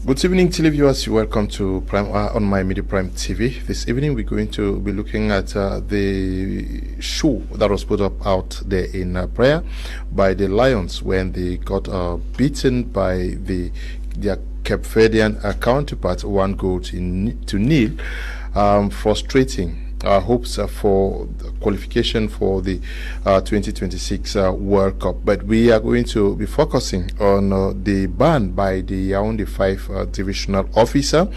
Good evening, televiewers. Welcome to Prime on my Media Prime TV. This evening, we're going to be looking at the show that was put up out there in prayer by the Lions when they got beaten by their Cape Verdean counterparts, 1 goal to nil, frustrating hopes for qualification for the 2026 World Cup. But we are going to be focusing on the ban by the Yaounde 5 divisional officer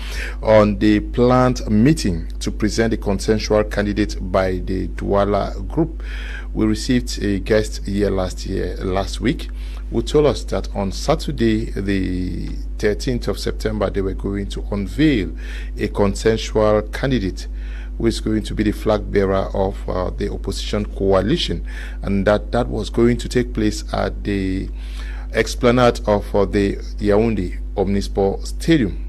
on the planned meeting to present a consensual candidate by the Douala group. We received a guest here last week who told us that on Saturday, the 13th of September, they were going to unveil a consensual candidate who is going to be the flag bearer of the opposition coalition, and that was going to take place at the explanade of the Yaounde Omnisport Stadium.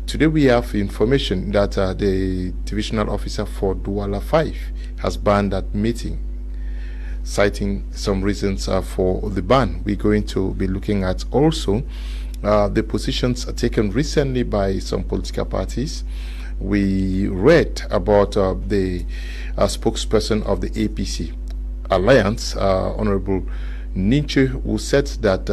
Today we have information that the divisional officer for Douala 5 has banned that meeting, citing some reasons for the ban. We're going to be looking at also the positions taken recently by some political parties. We read about the spokesperson of the APC Alliance, Honorable Nietzsche, who said that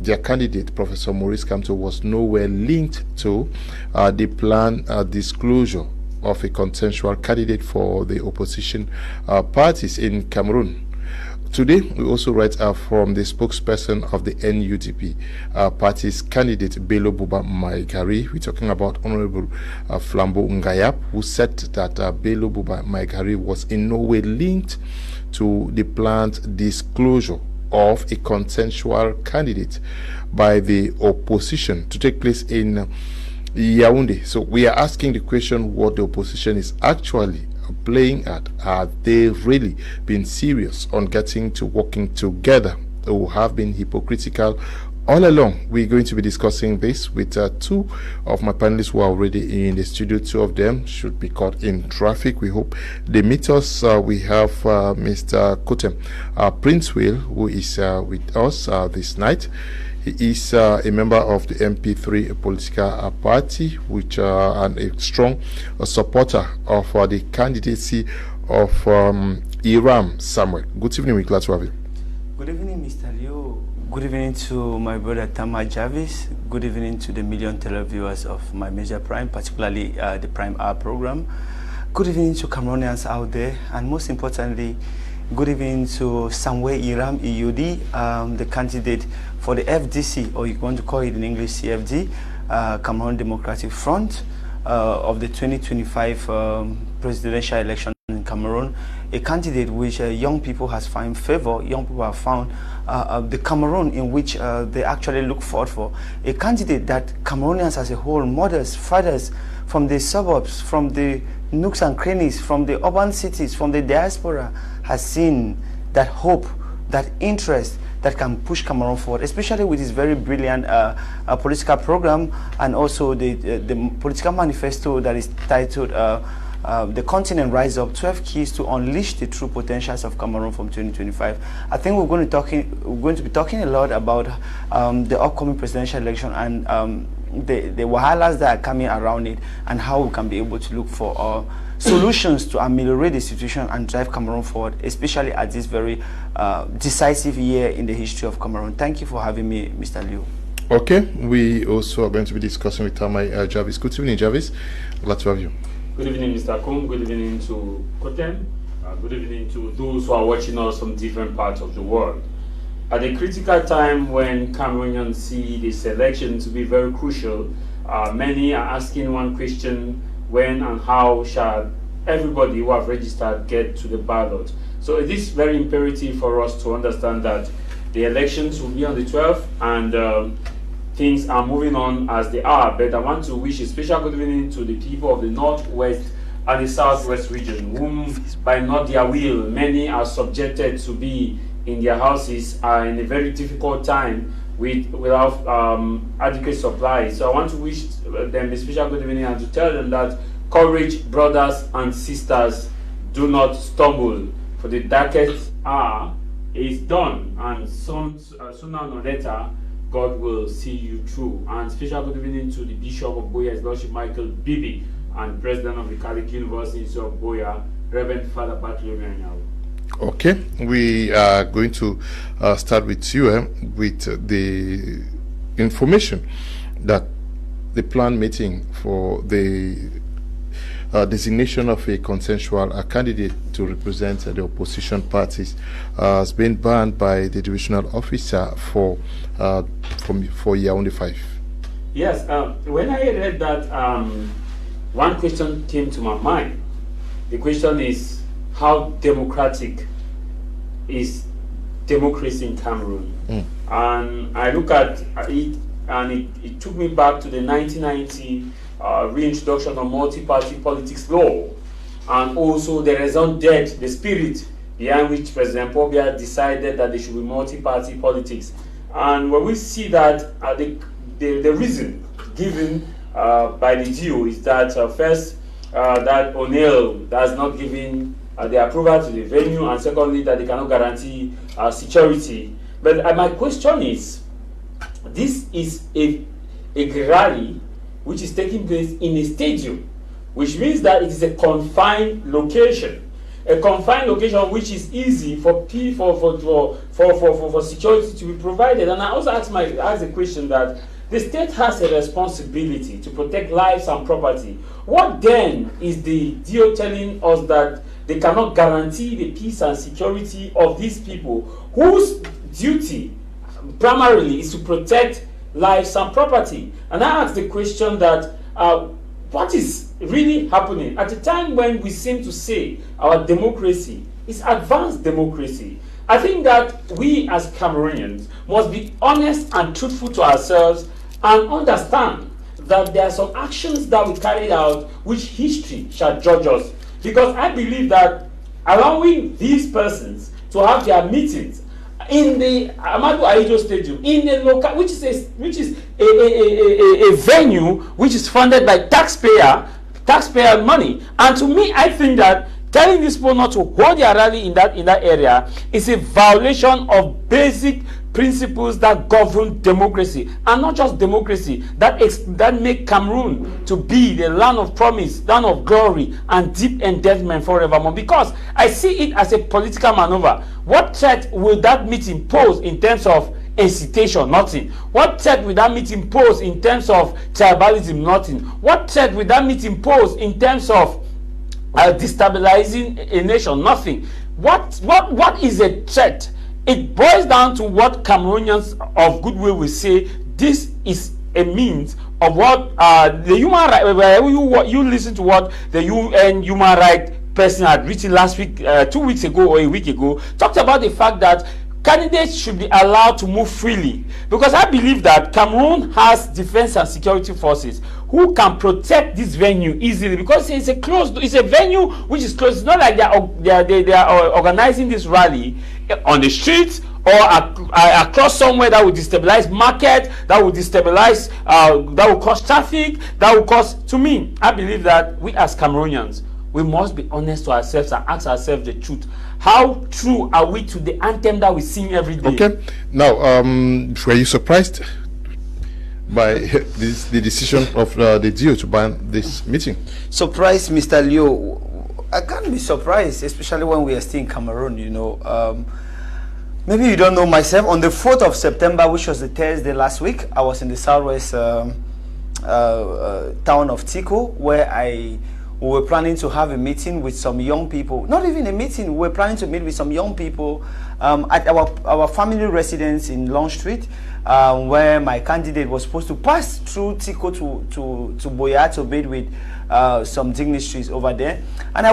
their candidate, Professor Maurice Kamto, was nowhere linked to the planned disclosure of a consensual candidate for the opposition parties in Cameroon. Today, we also read from the spokesperson of the NUDP party's candidate, Bello Buba Maigari. We're talking about Honorable Flambeau Ngayap, who said that Bello Buba Maigari was in no way linked to the planned disclosure of a consensual candidate by the opposition to take place in Yaounde. So we are asking the question what the opposition is actually playing at. Are they really been serious on getting to working together, or have been hypocritical all along? We're going to be discussing this with two of my panelists who are already in the studio. Two of them should be caught in traffic. We hope they meet us. We have Mr. Kotem Prince Will, who is with us this night. He is a member of the MP3 political party, which and a strong supporter of the candidacy of Iram Samuel. Good evening, we're glad to have you. Good evening, Mr. Leo. Good evening to my brother Tama Jarvis. Good evening to the million televiewers of my major Prime, particularly the Prime Hour program. Good evening to Cameroonians out there, and most importantly, good evening to Samuel Iram Iyudi, the candidate for the FDC, or you want to call it in English CFD, Cameroon Democratic Front, of the 2025 presidential election in Cameroon. A candidate which young people has found favor, young people have found the Cameroon in which they actually look forward for. A candidate that Cameroonians as a whole, mothers, fathers, from the suburbs, from the nooks and crannies, from the urban cities, from the diaspora, has seen that hope, that interest that can push Cameroon forward, especially with his very brilliant political program, and also the political manifesto that is titled The Continent Rise Up, 12 Keys to Unleash the True Potentials of Cameroon from 2025. I think we're going to be talking a lot about the upcoming presidential election and the wahalas that are coming around it, and how we can be able to look for solutions to ameliorate the situation and drive Cameroon forward, especially at this very decisive year in the history of Cameroon. Thank you for having me, Mr. Liu. Okay, we also are going to be discussing with Tamai Jarvis. Good evening, Jarvis. Glad to have you. Good evening, Mr. Kum. Good evening to Kotem. Good evening to those who are watching us from different parts of the world. At a critical time when Cameroonians see this election to be very crucial, many are asking one question: when and how shall everybody who have registered get to the ballot? So it is very imperative for us to understand that the elections will be on the 12th, and things are moving on as they are. But I want to wish a special good evening to the people of the Northwest and the Southwest region, whom by not their will, many are subjected to be in their houses, are in a very difficult time without adequate supplies. So I want to wish them a special good evening and to tell them that courage, brothers and sisters, do not stumble, for the darkest hour is done, and sooner or later God will see you through. And special good evening to the Bishop of Boya, His Lordship Michael Bibi, and President of the Catholic University of Boya, Reverend Father Bartolome Anyao. Okay, we are going to start with you with the information that the planned meeting for the designation of a consensual candidate to represent the opposition parties has been banned by the divisional officer for Yaounde 5. Yes, when I read that, one question came to my mind. The question is, how democratic is democracy in Cameroon? And I look at it, and it took me back to the 1990 reintroduction of multi-party politics law, and also the raison d'etre, the spirit behind which President Paul Biya decided that there should be multi-party politics. And when we see that the reason given by the DO is that first, that O'Neill has not given the approval to the venue, and secondly, that they cannot guarantee security. But my question is, this is a rally which is taking place in a stadium, which means that it is a confined location. A confined location which is easy for security to be provided. And I also ask the question that the state has a responsibility to protect lives and property. What then is the DO telling us that they cannot guarantee the peace and security of these people whose duty primarily is to protect lives and property? And I ask the question that what is really happening at a time when we seem to say our democracy is advanced democracy? I think that we as Cameroonians must be honest and truthful to ourselves and understand that there are some actions that we carried out which history shall judge us. Because I believe that allowing these persons to have their meetings in the Amadou Ahidjo Stadium, in a local, which is a venue which is funded by taxpayer money, and to me, I think that telling these people not to hold their rally in that area is a violation of basic principles that govern democracy, and not just democracy that make Cameroon to be the land of promise, land of glory, and deep endearment forevermore. Because I see it as a political maneuver. What threat will that meeting pose in terms of incitation? Nothing. What threat will that meeting pose in terms of tribalism? Nothing. What threat will that meeting pose in terms of destabilizing a nation? Nothing. What is a threat? It boils down to what Cameroonians of goodwill will say. This is a means of what the human right. You listen to what the UN human rights person had written last week, 2 weeks ago or a week ago, talked about the fact that candidates should be allowed to move freely, because I believe that Cameroon has defense and security forces who can protect this venue easily, because it's a venue which is closed. It's not like they are organizing this rally on the streets or across somewhere that will destabilize market, that will destabilize, that will cause traffic, that will cause. To me, I believe that we as Cameroonians, we must be honest to ourselves and ask ourselves the truth. How true are we to the anthem that we sing every day? Okay. Now, were you surprised by the decision of the DO to ban this meeting? Surprised, Mr. Leo? I can't be surprised, especially when we are still in Cameroon, you know. Maybe you don't know myself. On the 4th of September, which was the Thursday last week, I was in the southwest town of Tiko, where we were planning to have a meeting with some young people. Not even a meeting, we were planning to meet with some young people at our family residence in Long Street, where my candidate was supposed to pass through Tiko to Boya to meet with some dignitaries over there. And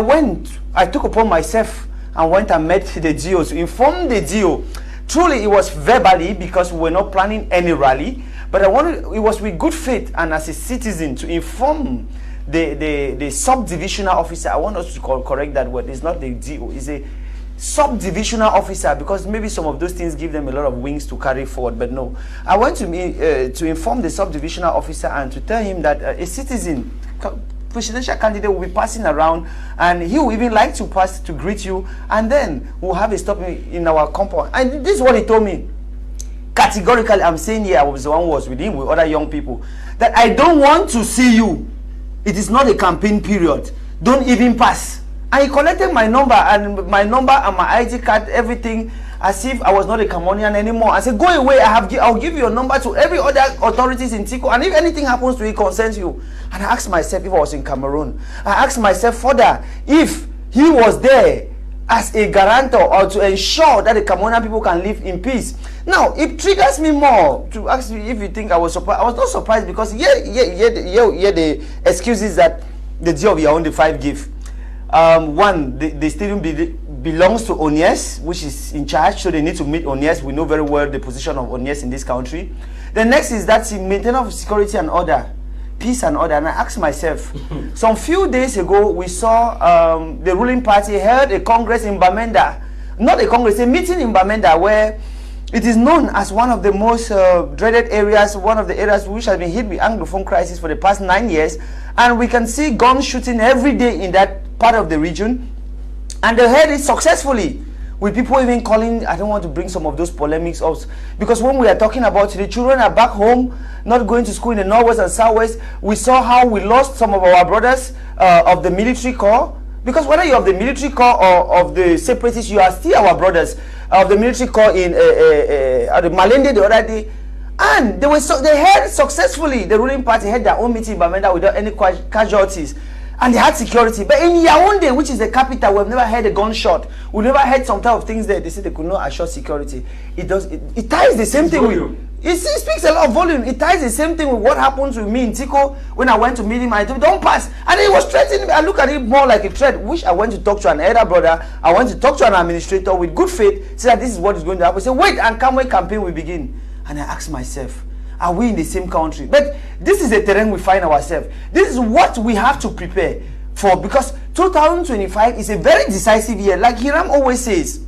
I took upon myself and went and met the DO to inform the DO. Truly, it was verbally, because we were not planning any rally, but it was with good faith and as a citizen to inform the sub-divisional officer. I want us to correct that word. It's not the DO, it's a sub-divisional officer, because maybe some of those things give them a lot of wings to carry forward, but no. I went to inform the sub-divisional officer and to tell him that a citizen, presidential candidate, will be passing around, and he will even like to pass to greet you, and then we'll have a stop in our compound. And this is what he told me. categorically, I'm saying here, I was the one who was with him, with other young people, that I don't want to see you. It is not a campaign period. Don't even pass. And he collected my number and my ID card, everything, as if I was not a Cameroonian anymore. I said, go away, I'll give you a number to every other authorities in Tico, and if anything happens to it, concerns you. And I asked myself if I was in Cameroon. I asked myself further if he was there as a guarantor or to ensure that the Cameroonian people can live in peace. Now, it triggers me more to ask you if you think I was surprised. I was not surprised because the excuses that the DO of Yaounde 5 give. One, the stadium belongs to Onies, which is in charge, so they need to meet Onies. We know very well the position of Onies in this country. The next is that maintenance of security and order, peace and order. And I asked myself, some few days ago, we saw the ruling party held a congress in Bamenda, not a congress, a meeting in Bamenda, where it is known as one of the most dreaded areas, one of the areas which has been hit with Anglophone crisis for the past 9 years. And we can see gun shooting every day in that part of the region. And they held it successfully, with people even calling, I don't want to bring some of those polemics up, because when we are talking about the children are back home, not going to school in the Northwest and Southwest, we saw how we lost some of our brothers of the military corps. Because whether you're of the military corps or of the separatists, you are still our brothers of the military corps in the Malende the other day. And they held successfully, the ruling party had their own meeting in Bamenda without any casualties. And they had security. But in Yaounde, which is the capital, we've never heard a gunshot. We never heard some type of things there. They said they could not assure security. It ties the same thing with... It speaks a lot of volume. It ties the same thing with what happened to me in Tico when I went to meet him. I told him, don't pass. And he was threatening me. I look at it more like a threat, which I went to talk to an elder brother. I went to talk to an administrator with good faith, say that this is what is going to happen. I said, wait, and come when campaign will begin. And I asked myself, are we in the same country? But this is the terrain we find ourselves. This is what we have to prepare for, because 2025 is a very decisive year. Like Hiram always says,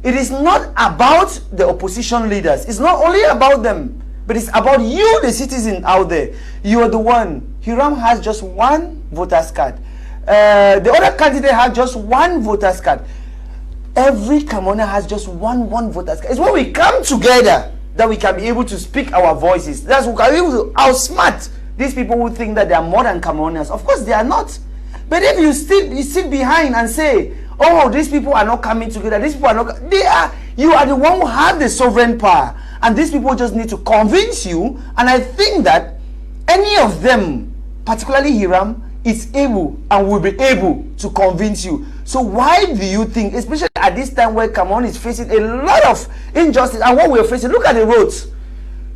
it is not about the opposition leaders. It's not only about them, but it's about you, the citizen out there. You are the one. Hiram has just one voter's card. The other candidate has just one voter's card. Every Cameroonian has just one voter's card. It's when we come together that we can be able to speak our voices. That's what we can be able to outsmart these people who think that they are more than Cameroonians. Of course, they are not. But if you sit behind and say, oh, these people are not coming together, these people are not, you are the one who have the sovereign power. And these people just need to convince you. And I think that any of them, particularly Hiram, is able and will be able to convince you. So why do you think, especially at this time where Cameroon is facing a lot of injustice, and what we're facing, look at the roads.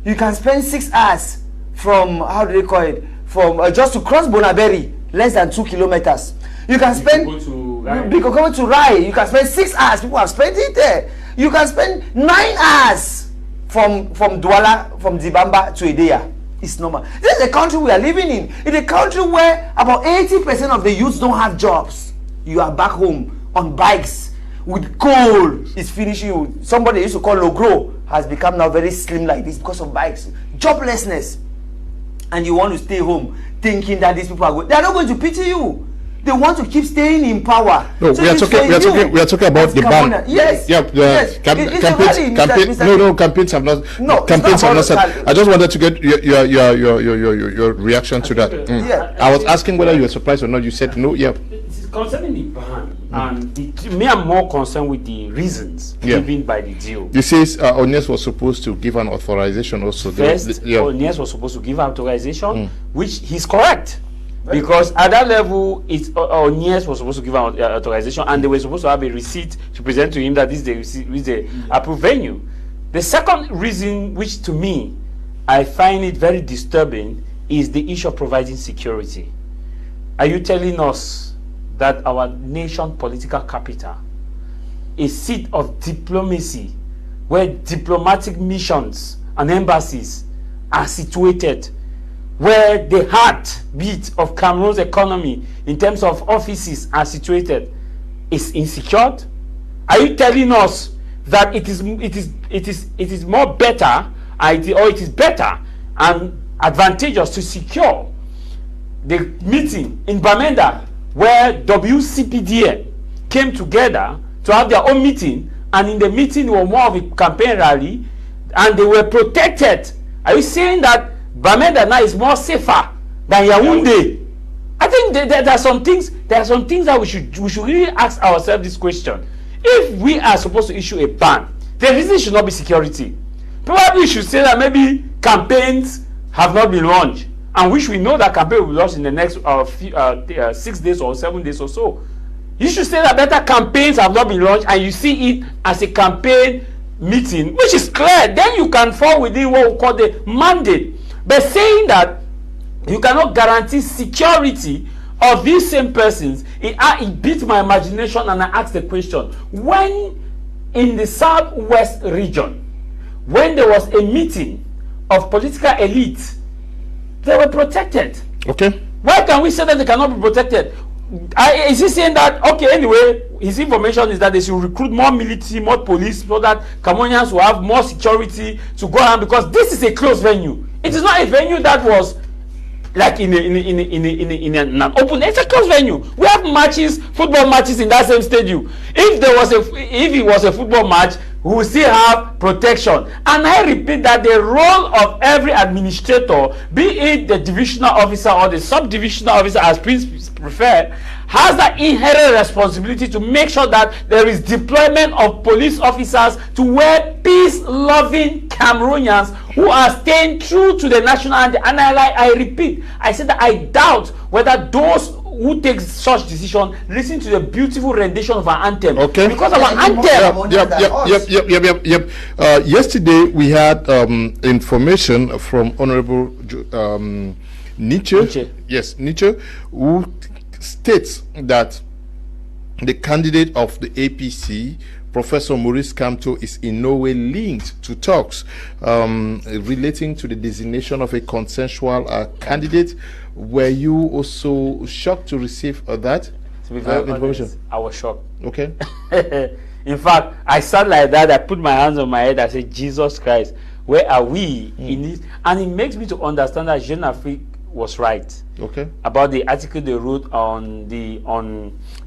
You can spend 6 hours from, how do they call it, from just to cross Bonaberry, less than 2 kilometers. You can spend, go to Rai, you can spend 6 hours, people have spent it there. You can spend 9 hours from Douala, from Zibamba to Edea. It's normal. This is a country we are living in. It's a country where about 80% of the youths don't have jobs. You are back home on bikes with coal. It's finishing you. Somebody used to call Logro has become now very slim like this because of bikes. Joblessness. And you want to stay home thinking that these people are good. They are not going to pity you. They want to keep staying in power. No, so we are talking about the ban. Yes. Yeah, campaigns have not. No, campaigns have not said. I just wanted to get your reaction to that. Yeah. I was asking whether you were surprised or not. You said no. Yeah. Concerning the ban, and me, I'm more concerned with the reasons given by the deal. You say Onies was supposed to give an authorization also. First, Onies was supposed to give authorization, which he's correct. Because at that level, Onies was supposed to give an authorization, and they were supposed to have a receipt to present to him that this is the approved venue. The second reason, which to me, I find it very disturbing, is the issue of providing security. Are you telling us that our nation political capital, a seat of diplomacy, where diplomatic missions and embassies are situated, where the heartbeat of Cameroon's economy in terms of offices are situated, is insecure? Are you telling us that it is more better, or it is better and advantageous to secure the meeting in Bamenda, where WCPDA came together to have their own meeting, and in the meeting was more of a campaign rally, and they were protected, are you saying that Bamenda now is more safer than Yaounde? I think there are some things. There are some things that we should really ask ourselves this question. If we are supposed to issue a ban, the reason should not be security. Probably we should say that maybe campaigns have not been launched, and which we know that campaign will be launched in the next 6 days or 7 days or so. You should say that better campaigns have not been launched, and you see it as a campaign meeting, which is clear. Then you can fall within what we call the mandate. But saying that you cannot guarantee security of these same persons, it beats my imagination, and I ask the question: when in the southwest region, when there was a meeting of political elites, they were protected. Okay. Why can we say that they cannot be protected? Is he saying that, okay, anyway, his information is that they should recruit more military, more police, so that Cameroonians will have more security to go around, because this is a closed venue. It is not a venue that was like in an open. It's a closed venue. We have matches, football matches in that same stadium. If it was a football match, we will still have protection. And I repeat that the role of every administrator, be it the divisional officer or the sub-divisional officer, as Prince prefer, has that inherent responsibility to make sure that there is deployment of police officers to where peace-loving Cameroonians who are staying true to the national anthem. And I repeat, I said that I doubt whether those who take such decision listen to the beautiful rendition of our anthem. Okay. Because our anthem. Yep. Yesterday we had information from Honorable Nietzsche. Yes, Nietzsche, who states that the candidate of the APC, Professor Maurice Kamto, is in no way linked to talks relating to the designation of a consensual candidate. Were you also shocked to receive that To be very information? honest, I was shocked. Okay. In fact, I sat like that. I put my hands on my head. I said, "Jesus Christ, where are we in this?" And it makes me to understand that Jeune Afrique was right. Okay. About the article they wrote on the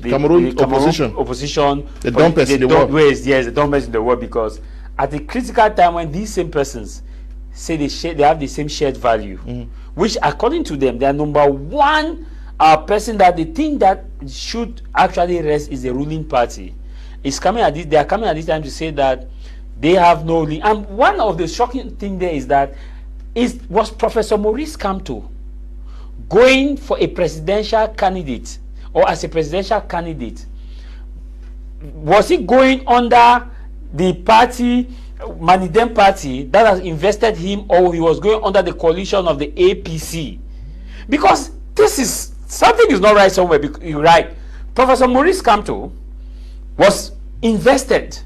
Cameroon opposition. The dumbest in the world. Yes, the dumbest in the world, because at the critical time when these same persons say they have the same shared value, which according to them, their number one person that they think that should actually rest is the ruling party, is coming at this. They are coming at this time to say that they have no link. And one of the shocking thing there is that was Professor Maurice Kamto going for a presidential candidate, or as a presidential candidate? Was he going under the party, Manidem party, that has invested him, or he was going under the coalition of the APC? Because this is something is not right somewhere. You're right. Professor Maurice Kamto was invested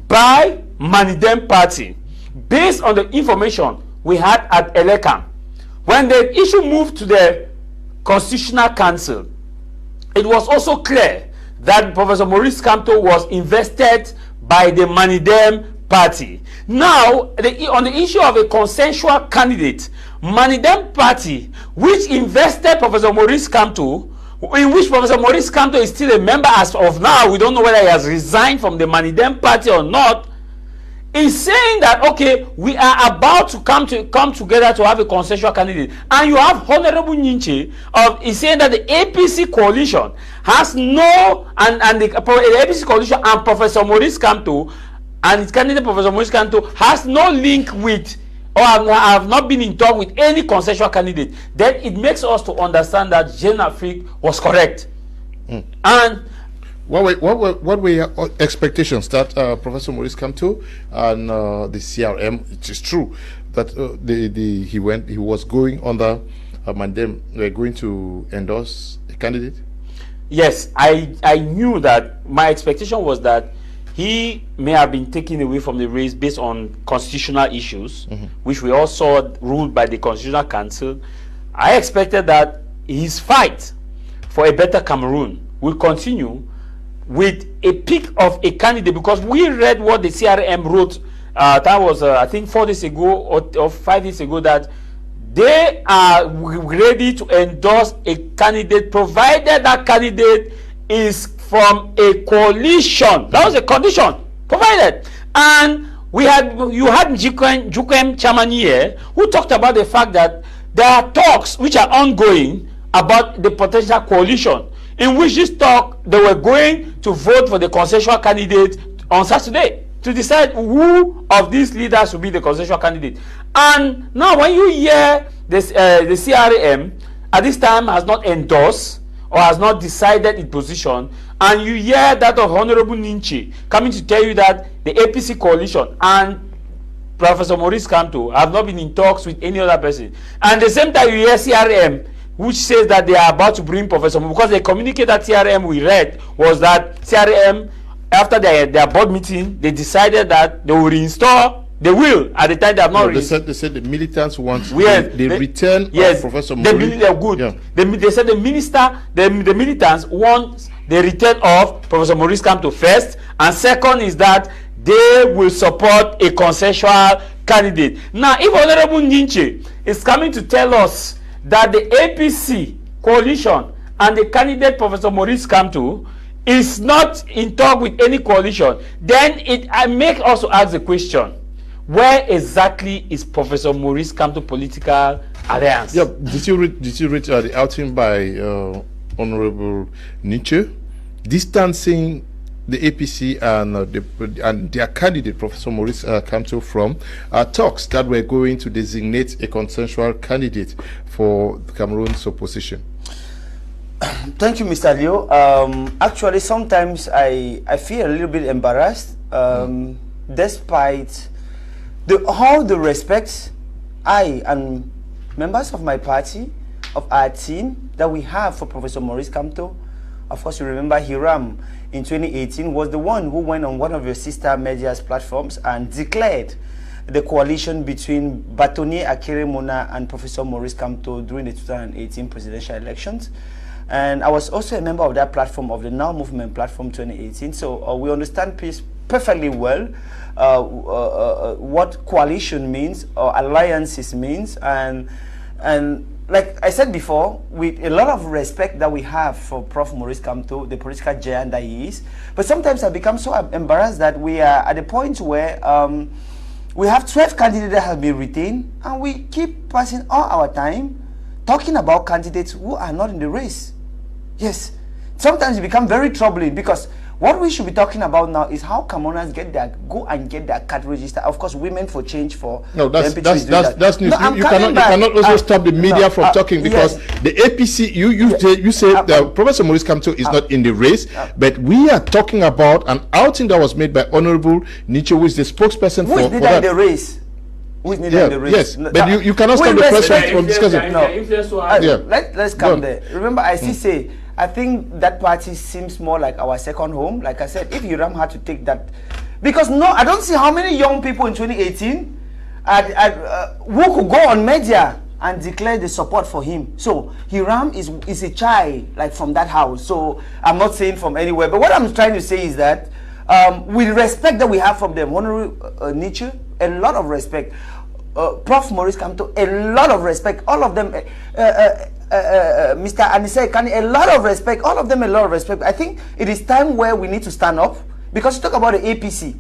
by Manidem party based on the information we had at Elekam. When the issue moved to the Constitutional Council, it was also clear that Professor Maurice Kamto was invested by the Manidem party. Now, on the issue of a consensual candidate, Manidem party, which invested Professor Maurice Kamto, in which Professor Maurice Kamto is still a member as of now, we don't know whether he has resigned from the Manidem party or not, is saying that, okay, we are about to come together to have a consensual candidate. And you have Honorable Ninche is saying that the APC coalition has no, and the APC coalition and Professor Maurice Kamto and its candidate Professor Maurice Kamto has no link with, or have not been in talk with any consensual candidate. Then it makes us to understand that Jeune Afrique was correct. And what were your expectations that Professor Maurice Kamto and the CRM? It is true that he was going under Mandem. They were going to endorse a candidate. Yes, I knew that. My expectation was that he may have been taken away from the race based on constitutional issues, which we all saw ruled by the Constitutional Council. I expected that his fight for a better Cameroon will continue with a pick of a candidate, because we read what the CRM wrote, that was I think 4 days ago or 5 days ago, that they are ready to endorse a candidate provided that candidate is from a coalition. That was a condition provided. And you had Jukwem chairman here who talked about the fact that there are talks which are ongoing about the potential coalition, in which this talk they were going to vote for the consensual candidate on Saturday to decide who of these leaders will be the consensual candidate. And now when you hear this, the CRM at this time has not endorsed or has not decided its position, and you hear that of Honorable Ninche coming to tell you that the APC coalition and Professor Maurice Kamto have not been in talks with any other person, and at the same time you hear CRM which says that they are about to bring Professor, because the communique that CRM we read was that CRM, after their board meeting, they decided that they will reinstall. They will at the time they have not. No, they said the militants want the return of Professor Maurice. They're good. Yeah. They said the militants want the return of Professor Maurice Kamto first, and second is that they will support a consensual candidate. Now, if Honorable Ninche is coming to tell us that the APC coalition and the candidate Professor Maurice Kamto is not in talk with any coalition, then I make also ask the question: where exactly is Professor Maurice Kamto political alliance? Yeah, did you read the outing by Honorable Ninche distancing the APC and their candidate Professor Maurice Kamto from talks that were going to designate a consensual candidate for Cameroon's opposition? Thank you, Mr. Leo. Actually, sometimes I feel a little bit embarrassed, despite all the respect I and members of my party, of our team, that we have for Professor Maurice Kamto. Of course, you remember Hiram in 2018 was the one who went on one of your sister media's platforms and declared the coalition between Batonier Akere-Mona and Professor Maurice Kamto during the 2018 presidential elections. And I was also a member of that platform, of the Now Movement platform 2018. So we understand perfectly well what coalition means or alliances means, and like I said before, with a lot of respect that we have for Prof. Maurice Kamto, the political giant that he is, but sometimes I become so embarrassed that we are at a point where we have 12 candidates that have been retained, and we keep passing all our time talking about candidates who are not in the race. Yes, sometimes it becomes very troubling, because what we should be talking about now is how Cameroonians go and get their card registered. Of course, Women for Change for that's news. No, you cannot also stop the media from talking, because the APC, you say that Professor Maurice Kamto is not in the race, but we are talking about an outing that was made by Honorable Ninche, who is the spokesperson for that. The race. Yes, but you cannot stop the press from discussing. Let's come there. Remember, I still say, I think that party seems more like our second home. Like I said, if Hiram had to take that, because I don't see how many young people in 2018 who could go on media and declare the support for him. So Hiram is a child like from that house. So I'm not saying from anywhere, but what I'm trying to say is that with respect that we have from them, Honorable Ninche, a lot of respect. Prof. Maurice Kamto, a lot of respect. All of them, Mr. Anise Kani, a lot of respect. All of them, a lot of respect. I think it is time where we need to stand up, because you talk about the APC.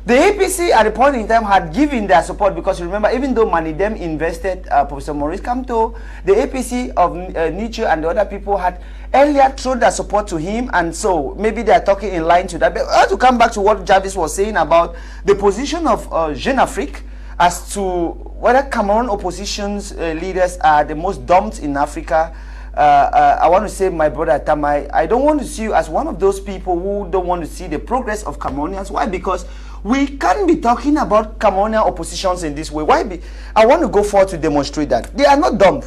The APC at the point in time had given their support, because you remember, even though Manidem invested Professor Maurice Kamto, the APC of Ninche and the other people had earlier thrown their support to him, and so maybe they are talking in line to that. But I have to come back to what Jarvis was saying about the position of Jeune Afrique as to whether Cameroon opposition's leaders are the most dumped in Africa. I want to say, my brother Tamai, I don't want to see you as one of those people who don't want to see the progress of Cameroonians. Why? Because we can't be talking about Cameroonian oppositions in this way. Why? I want to go forward to demonstrate that they are not dumb.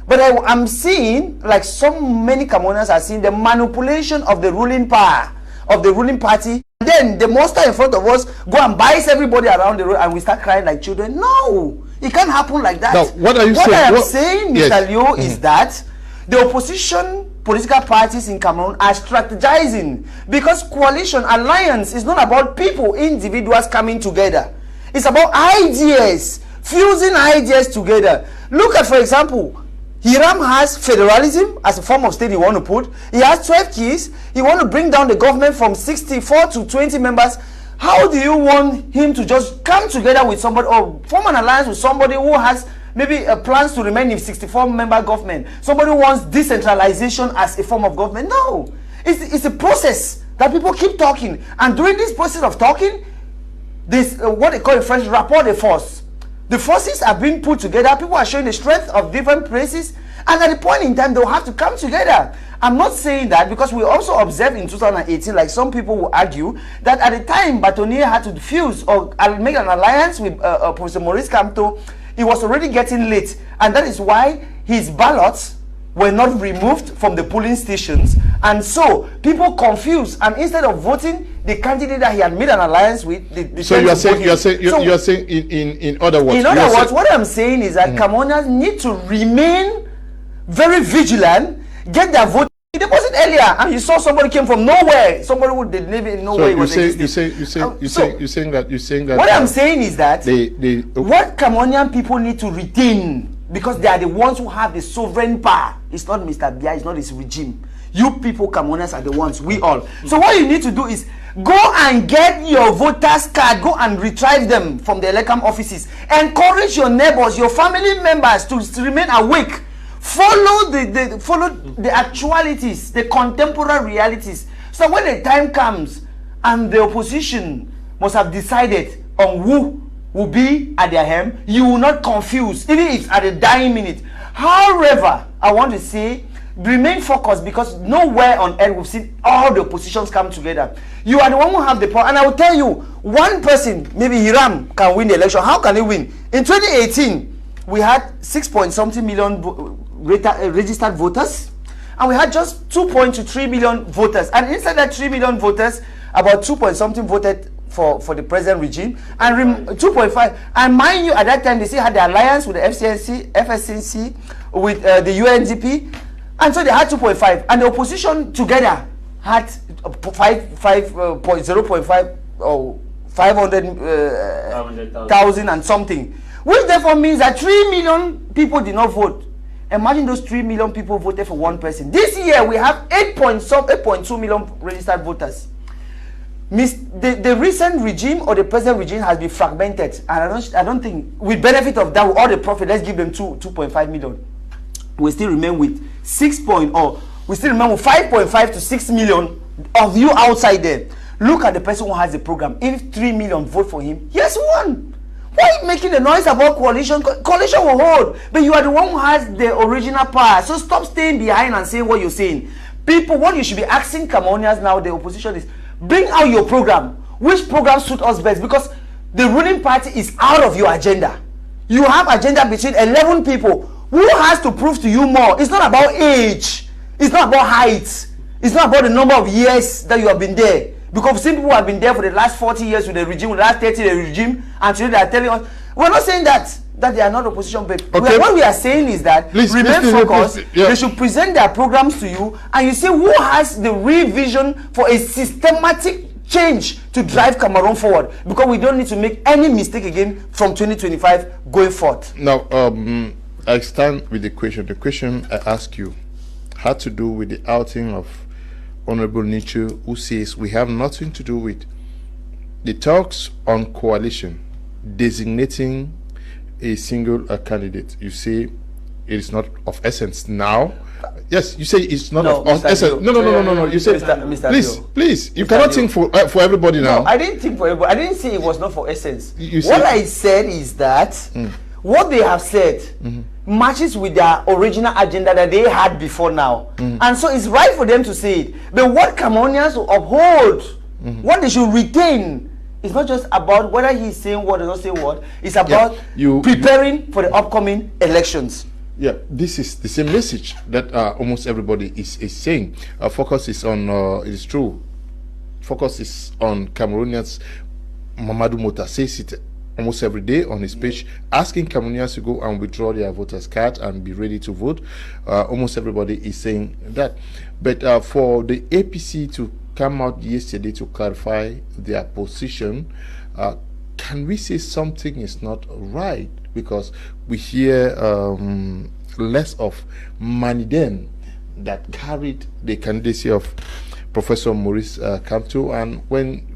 But I'm seeing, like so many Cameroonians are seeing, the manipulation of the ruling power, of the ruling party. Then the monster in front of us go and bias everybody around the road, and we start crying like children. No, it can't happen like that. Now, what are you saying? What I am saying, Mr. Leo, is that the opposition political parties in Cameroon are strategizing, because coalition alliance is not about people, individuals coming together. It's about ideas, fusing ideas together. Look at, for example, Hiram has federalism as a form of state he want to put. He has 12 keys. He want to bring down the government from 64 to 20 members. How do you want him to just come together with somebody or form an alliance with somebody who has maybe plans to remain in 64-member government? Somebody who wants decentralization as a form of government? No. It's a process that people keep talking. And during this process of talking, this what they call in French, rapport de force. The forces are being put together. People are showing the strength of different places. And at the point in time, they'll have to come together. I'm not saying that because we also observed in 2018, like some people will argue, that at the time Batonier had to fuse or make an alliance with Professor Maurice Kamto, it was already getting late. And that is why his ballots were not removed from the polling stations. And so people confused. And instead of voting the candidate that he had made an alliance with, so you are saying in other words. In other words, what I'm saying is that Cameroonians need to remain very vigilant, get their vote deposit earlier. And you saw somebody came from nowhere. Somebody who didn't even know where he was existing. You're saying that. What I'm saying is that what Cameroonian people need to retain, because they are the ones who have the sovereign power. It's not Mr. Biya, it's not his regime. You people, Cameroonians, are the ones. We all. So what you need to do is go and get your voters card. Go and retrieve them from the Elecam offices. Encourage your neighbors, your family members to remain awake. Follow the actualities, the contemporary realities. So when the time comes and the opposition must have decided on who will be at their helm, you will not confuse, even if at the dying minute. However, I want to say, remain focused, because nowhere on earth we've seen all the oppositions come together. You are the one who have the power. And I will tell you, one person, maybe Hiram, can win the election. How can he win? In 2018, we had 6-point-something million registered voters, and we had just 2.3 million voters. And inside that 3 million voters, about 2-point-something voted for the present regime, and 2.5. And mind you, at that time they still had the alliance with the FSNC, with the UNDP, and so they had 2.5. And the opposition together had 0.5 or 500,000 and something. Which therefore means that 3 million people did not vote. Imagine those 3 million people voted for one person. This year we have 8.2 million registered voters. The recent regime or the present regime has been fragmented, and I don't think, with benefit of that, with all the profit, let's give them 2.5 million. We still remain with 5.5 to 6 million of you outside there. Look at the person who has the program. If 3 million vote for him, he has won. Why are you making a noise about coalition? Coalition will hold, but you are the one who has the original power. So stop staying behind and saying what you're saying. People, what you should be asking Cameroonians now, the opposition, is bring out your program. Which program suits us best? Because the ruling party is out of your agenda. You have agenda between 11 people. Who has to prove to you more? It's not about age. It's not about height. It's not about the number of years that you have been there. Because some people have been there for the last 40 years with the regime, with the last 30 the regime, and today they are telling us, we're not saying that they are not opposition, but what we are saying is that remain focused. They should present their programs to you, and you see who has the real vision for a systematic change to drive Cameroon forward, because we don't need to make any mistake again from 2025 going forth. Now, I stand with the question. The question I ask you had to do with the outing of Honorable Nichu, who says we have nothing to do with the talks on coalition designating a single candidate. You say it is not of essence now. Yes, you say it's not of essence. No. You said, please. You cannot think for everybody now. No, I didn't think for everybody. I didn't say it was not for essence. What I said is that what they have said matches with their original agenda that they had before now. And so it's right for them to say it. But what Cameroonians will uphold, what they should retain, it's not just about whether he's saying what or not saying what. It's about preparing for the upcoming elections. Yeah, this is the same message that almost everybody is saying. Focus is on, it is true, focus is on Cameroonians. Mamadou Mota says it almost every day on his page, asking Cameroonians to go and withdraw their voters card and be ready to vote. Almost everybody is saying that. But for the APC to come out yesterday to clarify their position, can we say something is not right? Because we hear less of Maniden that carried the candidacy of Professor Maurice Kamto, and when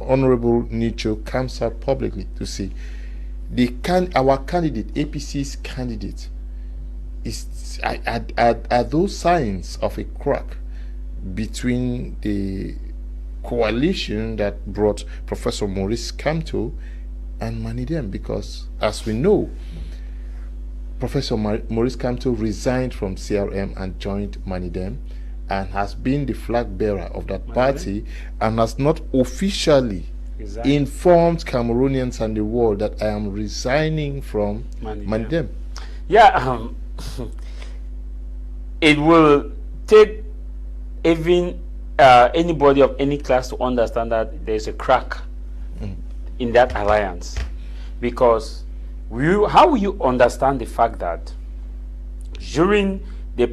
Honorable Nicho comes out publicly to say our candidate, APC's candidate, are those signs of a crack between the coalition that brought Professor Maurice Kamto and Manidem? Because as we know, Professor Maurice Kamto resigned from CRM and joined Manidem, and has been the flag bearer of that party, and has not officially informed Cameroonians and the world that I am resigning from Manidem. Yeah, it will take even anybody of any class to understand that there's a crack in that alliance, because how will you understand the fact that during the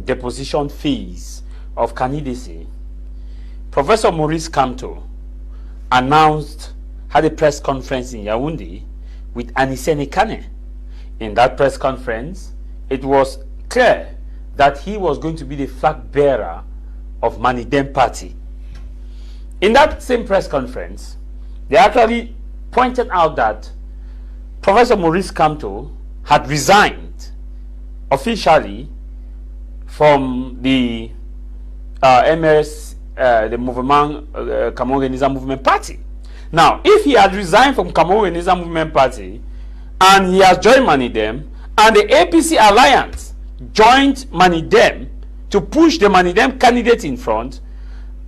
deposition phase of candidacy, Professor Maurice Kamto had a press conference in Yaounde with Anisene Kane. In that press conference, it was clear that he was going to be the flag bearer of Manidem party. In that same press conference, they actually pointed out that Professor Maurice Kamto had resigned officially from the MS, the Mouvement, Cameroon Movement Party. Now, if he had resigned from Cameroon Movement Party and he has joined Manidem, and the APC alliance joined Manidem to push the Manidem candidate in front,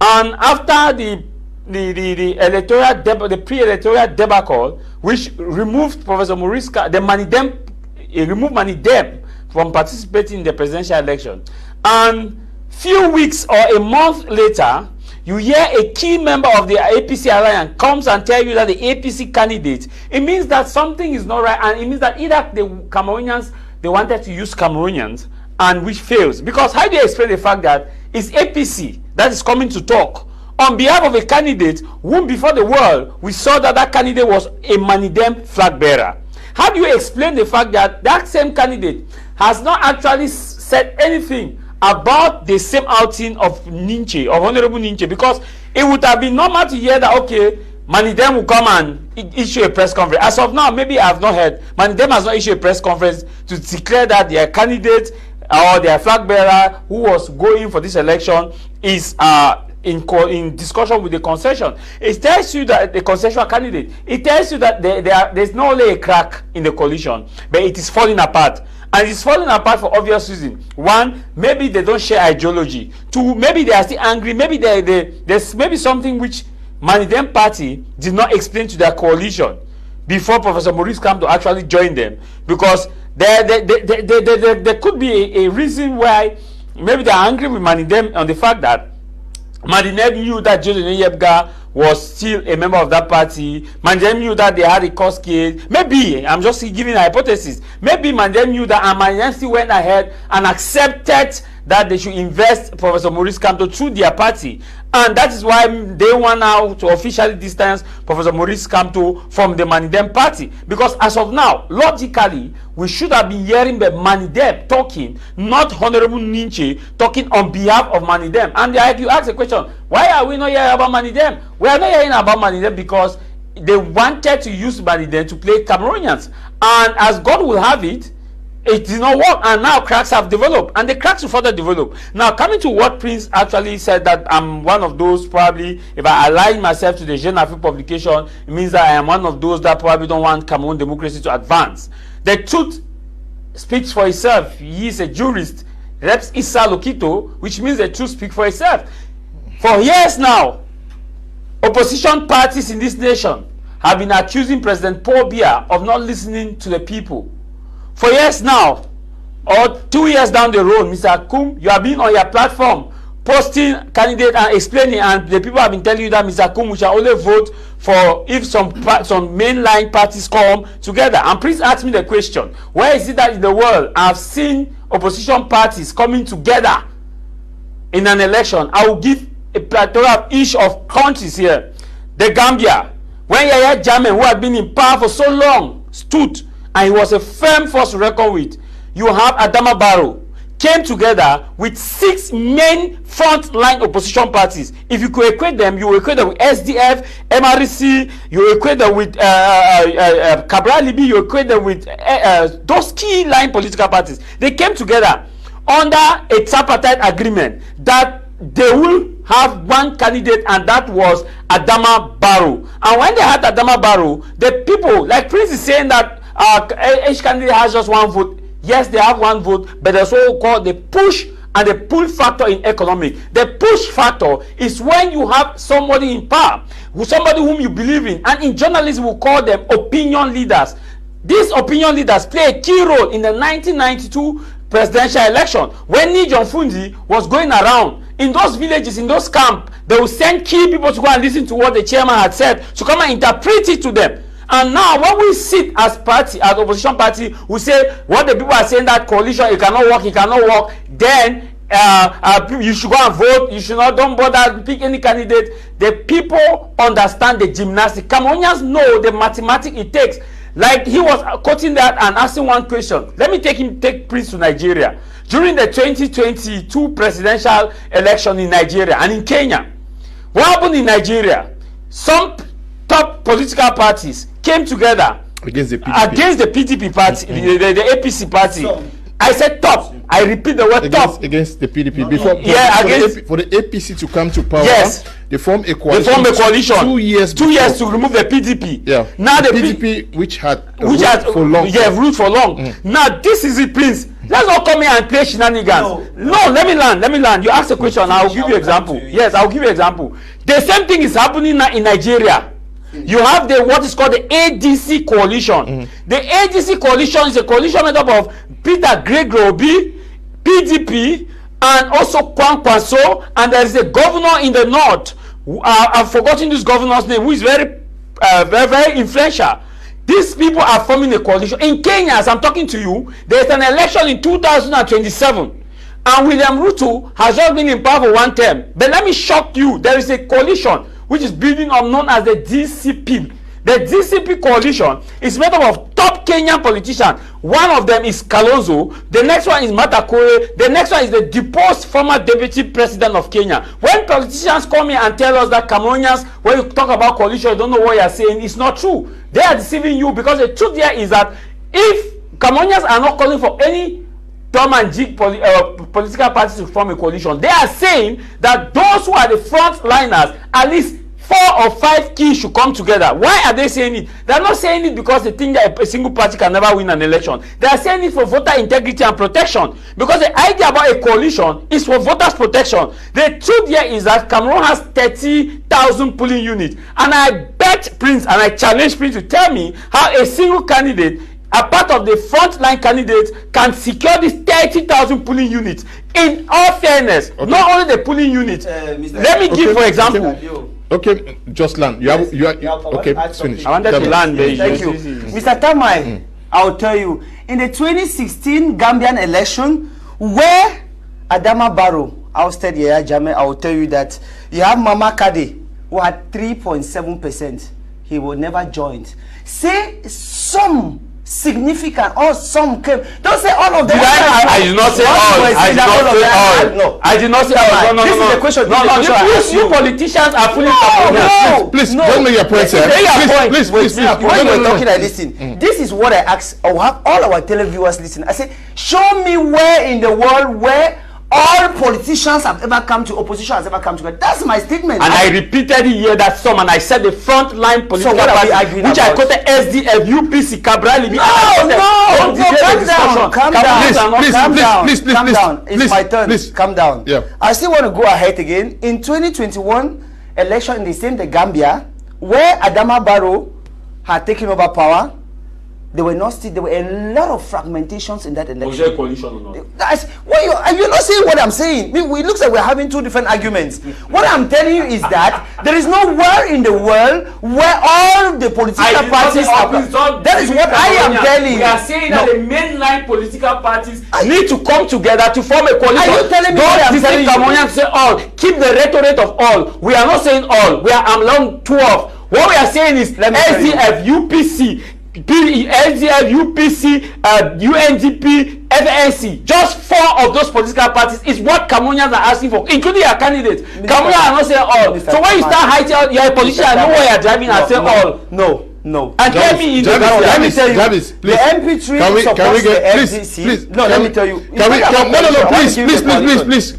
and after the electoral the pre-electoral debacle, which removed Professor Maurice, removed Manidem from participating in the presidential election, and few weeks or a month later, you hear a key member of the APC alliance comes and tell you that the APC candidate, it means that something is not right, and it means that either the Cameroonians, they wanted to use Cameroonians, and which fails. Because how do you explain the fact that it's APC that is coming to talk on behalf of a candidate whom before the world we saw that that candidate was a Manidem flag bearer? How do you explain the fact that that same candidate has not actually said anything about the same outing of Ninche, of Honorable Ninche? Because it would have been normal to hear that, okay, Manidem will come and issue a press conference. As of now, maybe I have not heard. Manidem has not issued a press conference to declare that their candidate or their flag bearer who was going for this election is in discussion with the concession. It tells you that the concessional candidate, it tells you that there's not only a crack in the coalition, but it is falling apart. And it's falling apart for obvious reasons. One, maybe they don't share ideology. Two, maybe they are still angry. Maybe there's maybe something which Manidem party did not explain to their coalition before Professor Maurice Kamto actually joined them. Because there could be a reason why maybe they are angry with Manidem on the fact that Manidem knew that Joseph Yebga was still a member of that party. Manidem knew that they had a court case. Maybe, I'm just giving a hypothesis, maybe Manidem knew that, and Manidem still went ahead and accepted that they should invest Professor Maurice Kamto through their party. And that is why they want now to officially distance Professor Maurice Kamto from the Manidem party. Because as of now, logically, we should have been hearing the Manidem talking, not Honorable Ninche talking on behalf of Manidem. And if you ask the question, why are we not hearing about Manidem? We are not hearing about Manidem because they wanted to use Manidem to play Cameroonians. And as God will have it, it did not work, and now cracks have developed, and the cracks will further develop. Now, coming to what Prince actually said, that I'm one of those, probably, if I align myself to the Jeune Afrique publication, it means that I am one of those that probably don't want Cameroon democracy to advance. The truth speaks for itself. He is a jurist, reps Issa Lokito, which means the truth speaks for itself. For years now, opposition parties in this nation have been accusing President Paul Biya of not listening to the people. For years now, or 2 years down the road, Mr. Akum, you have been on your platform posting candidate and explaining, and the people have been telling you that, Mr. Akum, we shall only vote for if some mainline parties come together. And please ask me the question, where is it that in the world I have seen opposition parties coming together in an election? I will give a plethora of each of countries here. The Gambia, when Yahya Jammeh, who had been in power for so long, stood, and he was a firm force to reckon with. You have Adama Barrow, came together with 6 main frontline opposition parties. If you could equate them, you equate them with SDF, MRC, you equate them with Cabral Libi, you equate them with those key line political parties. They came together under a tripartite agreement that they will have one candidate, and that was Adama Barrow. And when they had Adama Barrow, the people, like Prince is saying that each candidate has just one vote. Yes, they have one vote, but there's also called the push and the pull factor in economic. The push factor is when you have somebody in power, somebody whom you believe in, and in journalism we call them opinion leaders. These opinion leaders play a key role in the 1992 presidential election when John Fundi was going around in those villages, in those camps. They will send key people to go and listen to what the chairman had said, to come and interpret it to them. And now when we sit as party, as opposition party, we say what the people are saying, that coalition, it cannot work, then you should go and vote, you should not, don't bother pick any candidate. The people understand the gymnastics. Cameroonians know the mathematics it takes. Like he was quoting that and asking one question. Let me take Prince to Nigeria. During the 2022 presidential election in Nigeria and in Kenya, what happened in Nigeria? Some top political parties came together against the PDP party, the APC party. So, I said top. I repeat the word top. Against the PDP. For the APC to come to power, yes, they form a coalition. 2 years to remove the PDP. Yeah. Now the PDP, which had ruled for long. Yeah, ruled for long. Now this is it, Prince. Let's not come here and play shenanigans. No, let me land. You ask a question, I'll give you example. Yes, I'll give you example. The same thing is happening now in Nigeria. You have what is called the ADC coalition. The ADC coalition is a coalition made up of Peter Gregory, PDP, and also Kwankwaso, and there is a governor in the north. I've forgotten this governor's name, who is very influential. These people are forming a coalition. In Kenya, as I'm talking to you, there is an election in 2027. And William Ruto has just been in power for one term. But let me shock you, there is a coalition which is building up known as the DCP. The DCP coalition is made up of top Kenyan politicians. One of them is Kalonzo. The next one is Matakore. The next one is the deposed former deputy president of Kenya. When politicians come here and tell us that Cameroonians, when you talk about coalition, you don't know what you are saying, it's not true. They are deceiving you, because the truth there is that if Cameroonians are not calling for any Tom and Jig political parties to form a coalition, they are saying that those who are the front liners, at least 4 or 5 keys should come together. Why are they saying it? They are not saying it because they think that a single party can never win an election. They are saying it for voter integrity and protection, because the idea about a coalition is for voters protection. The truth here is that Cameroon has 30,000 polling units, and I bet Prince, and I challenge Prince to tell me how a single candidate, a part of the frontline candidates, can secure these 30,000 polling units. In all fairness, not only the polling units. Let me give, for example. Okay, just land. You are okay. Finish. I wanted to land. Thank you, Mr. Tamai. I'll tell you, in the 2016 Gambian election, where Adama Barrow ousted Yaya Jammeh, I will tell you that you have Mama Kade, who had 3.7%. He will never join. Say some significant, or some came. Don't say all of them. I did not say all. I did not say all. No, I did not say all. No, this is the question. You politicians are fully Please, don't make your point, sir. Please. When you're talking, I listen. This is what I ask. I will have all our televiewers listen. I say, show me where in the world where all politicians have ever come to, opposition has ever come together. That's my statement. And I repeated it here that some, and I said the front line political party, which I quoted SDF, UPC, Cabral. Calm down. It's my turn. Please calm down. Yeah. I still want to go ahead again. In 2021 election in the Gambia, where Adama Barrow had taken over power, there were a lot of fragmentations in that election. Was there a coalition or not? You're not saying what I'm saying. It looks like we're having two different arguments. What I'm telling you is that there is nowhere in the world where all the political parties are. That is what I am telling you. We are saying that the mainline political parties need to come together to form a coalition. Are you telling me what I'm telling you? Cameroonians say all. Keep the rhetoric of all. We are not saying all. We are among 12. What we are saying is SDF, UPC, LDF, UPC, UNDP, FNC, just 4 of those political parties is what Cameroonians are asking for, including your candidate. Cameroonians are not saying all. So when you start hiding your position, I know where you're driving and say all. No. And tell me in let me tell you, Jarvis, please. the MP3 supports the FDC. No, let me tell you.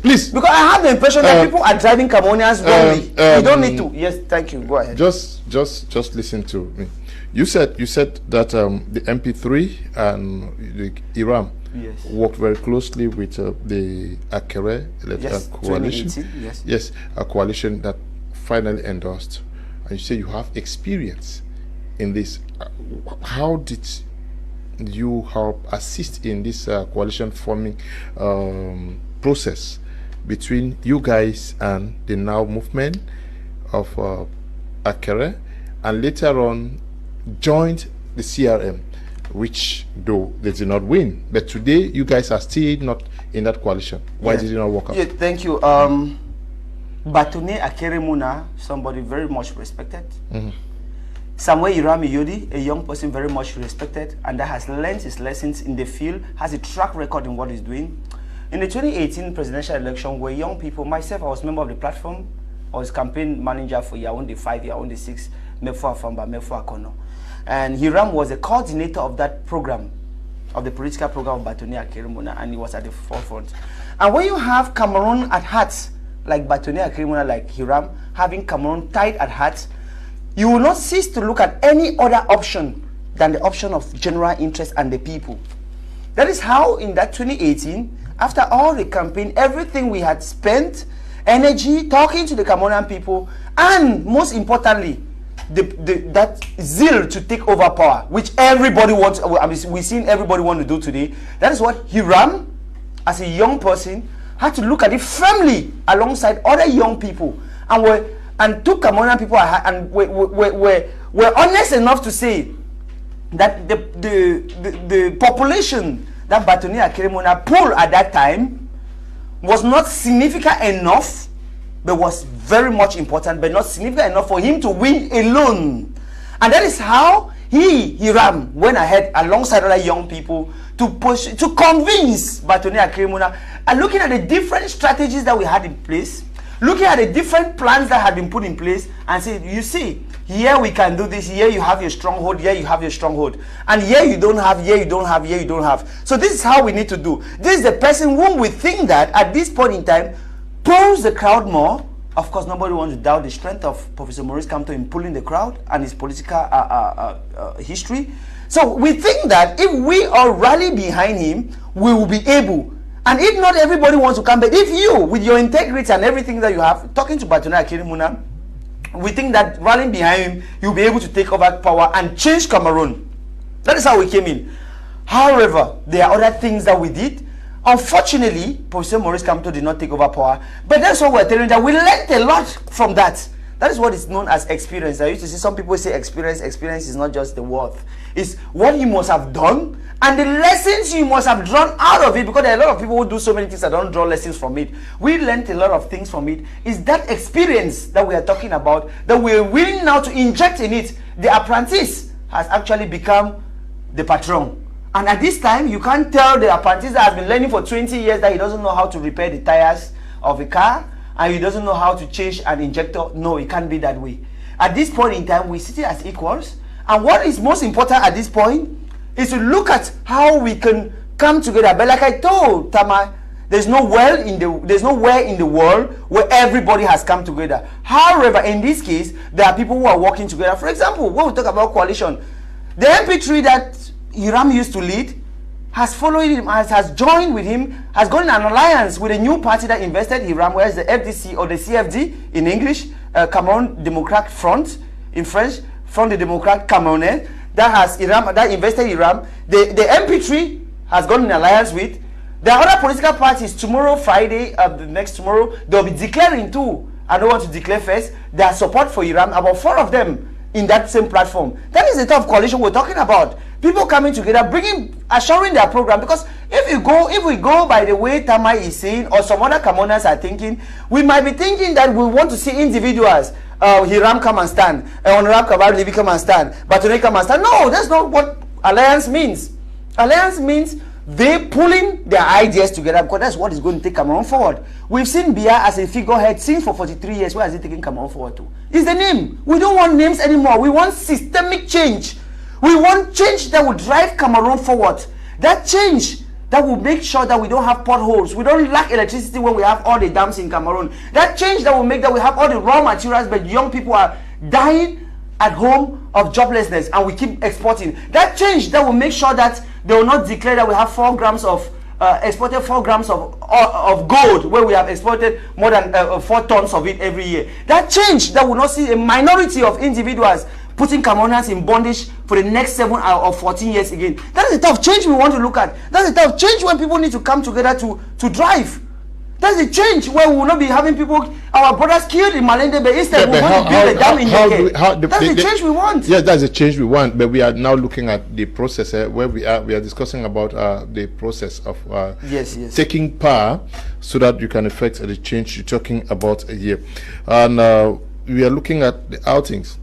Please. Because I have the impression that people are driving Cameroonians wrongly. You don't need to. Yes, thank you. Go ahead. Just listen to me. You said that the MP3 and the Iram worked very closely with the Akere coalition. Yes, a coalition that finally endorsed. And you say you have experience in this. How did you help assist in this coalition forming process between you guys and the Now movement of Akere, and later on joined the CRM, which though they did not win, but today you guys are still not in that coalition? Why did it not work out? Yeah, thank you. Batone Akere Muna, somebody very much respected. Samuel Irami Yodi, a young person very much respected, and that has learned his lessons in the field, has a track record in what he's doing. In the 2018 presidential election, where young people, myself, I was a member of the platform, I was campaign manager for Yaounde 5, Yaounde 6, Mefo Afamba, Mefo Akono. And Hiram was a coordinator of that program, of the political program of Batone Akere Muna, and he was at the forefront. And when you have Cameroon at heart, like Batone Akere Muna, like Hiram, having Cameroon tied at heart, you will not cease to look at any other option than the option of general interest and the people. That is how in that 2018, after all the campaign, everything we had spent, energy, talking to the Cameroonian people, and most importantly, that zeal to take over power, which everybody wants, I mean, we've seen everybody want to do today. That is what Hiram, as a young person, had to look at it firmly alongside other young people, and took Cameroonian people and were honest enough to say that the population that Batone Akere Muna pulled at that time was not significant enough, but was very much important, but not significant enough for him to win alone. And that is how Hiram went ahead alongside other young people to convince Batone Akere Muna, and looking at the different strategies that we had in place, looking at the different plans that had been put in place, and say, you see, here we can do this, here you have your stronghold, here you have your stronghold, and here you don't have, here you don't have, here you don't have. So this is how we need to do. This is the person whom we think that at this point in time pulls the crowd more. Of course, nobody wants to doubt the strength of Professor Maurice Kamto in pulling the crowd and his political history. So we think that if we all rally behind him, we will be able. And if not everybody wants to come, but if you, with your integrity and everything that you have, talking to Batone Akere Muna, we think that rallying behind him, you'll be able to take over power and change Cameroon. That is how we came in. However, there are other things that we did. Unfortunately, Professor Maurice Kamto did not take over power, but that's what we're telling you, that we learned a lot from that. That is what is known as experience. I used to see some people say experience is not just the worth. It's what you must have done and the lessons you must have drawn out of it, because there are a lot of people who do so many things that don't draw lessons from it. We learned a lot of things from it. It's that experience that we are talking about that we are willing now to inject in it. The apprentice has actually become the patron. And at this time, you can't tell the apprentice that has been learning for 20 years that he doesn't know how to repair the tires of a car and he doesn't know how to change an injector. No, it can't be that way. At this point in time, we see it as equals. And what is most important at this point is to look at how we can come together. But like I told Tama, there's nowhere in the world where everybody has come together. However, in this case, there are people who are working together. For example, when we talk about coalition, the MP3 that Hiram used to lead has followed him, has joined with him, has gone in an alliance with a new party that invested Hiram, whereas the FDC or the CFD in English, Cameroon Democrat Front in French, Front de Democrat Camerounais, that invested Hiram. The MP3 has gone in alliance with. There are other political parties. Tomorrow, Friday, the next tomorrow, they'll be declaring too. I don't want to declare first their support for Hiram. About 4 of them in that same platform. That is the type of coalition we're talking about. People coming together, assuring their program. Because if we go by the way Tama is saying, or some other Cameroonians are thinking, we might be thinking that we want to see individuals. Hiram come and stand, Honorable Kabari Levi come and stand, Batone come and stand. No, that's not what alliance means. Alliance means they pulling their ideas together, because that's what is going to take Cameroon forward. We've seen Biya as a figurehead since for 43 years. Where has he taken Cameroon forward to? It's the name. We don't want names anymore. We want systemic change. We want change that will drive Cameroon forward. That change that will make sure that we don't have potholes. We don't lack electricity when we have all the dams in Cameroon. That change that will make that we have all the raw materials, but young people are dying at home of joblessness and we keep exporting. That change that will make sure that they will not declare that we have 4 grams of exported 4 grams of gold where we have exported more than 4 tons of it every year. That change that will not see a minority of individuals putting Cameroonians in bondage for the next 7 or 14 years again. That is the type of change we want to look at. That's the type of change when people need to come together to drive. That's the change where we will not be having people, our brothers killed in Malende, but instead we want to build a dam in Yeke. That's the change we want. Yeah, that's the change we want. But we are now looking at the process where we are discussing about the process of taking power so that you can effect the change you're talking about here. And we are looking at the outings.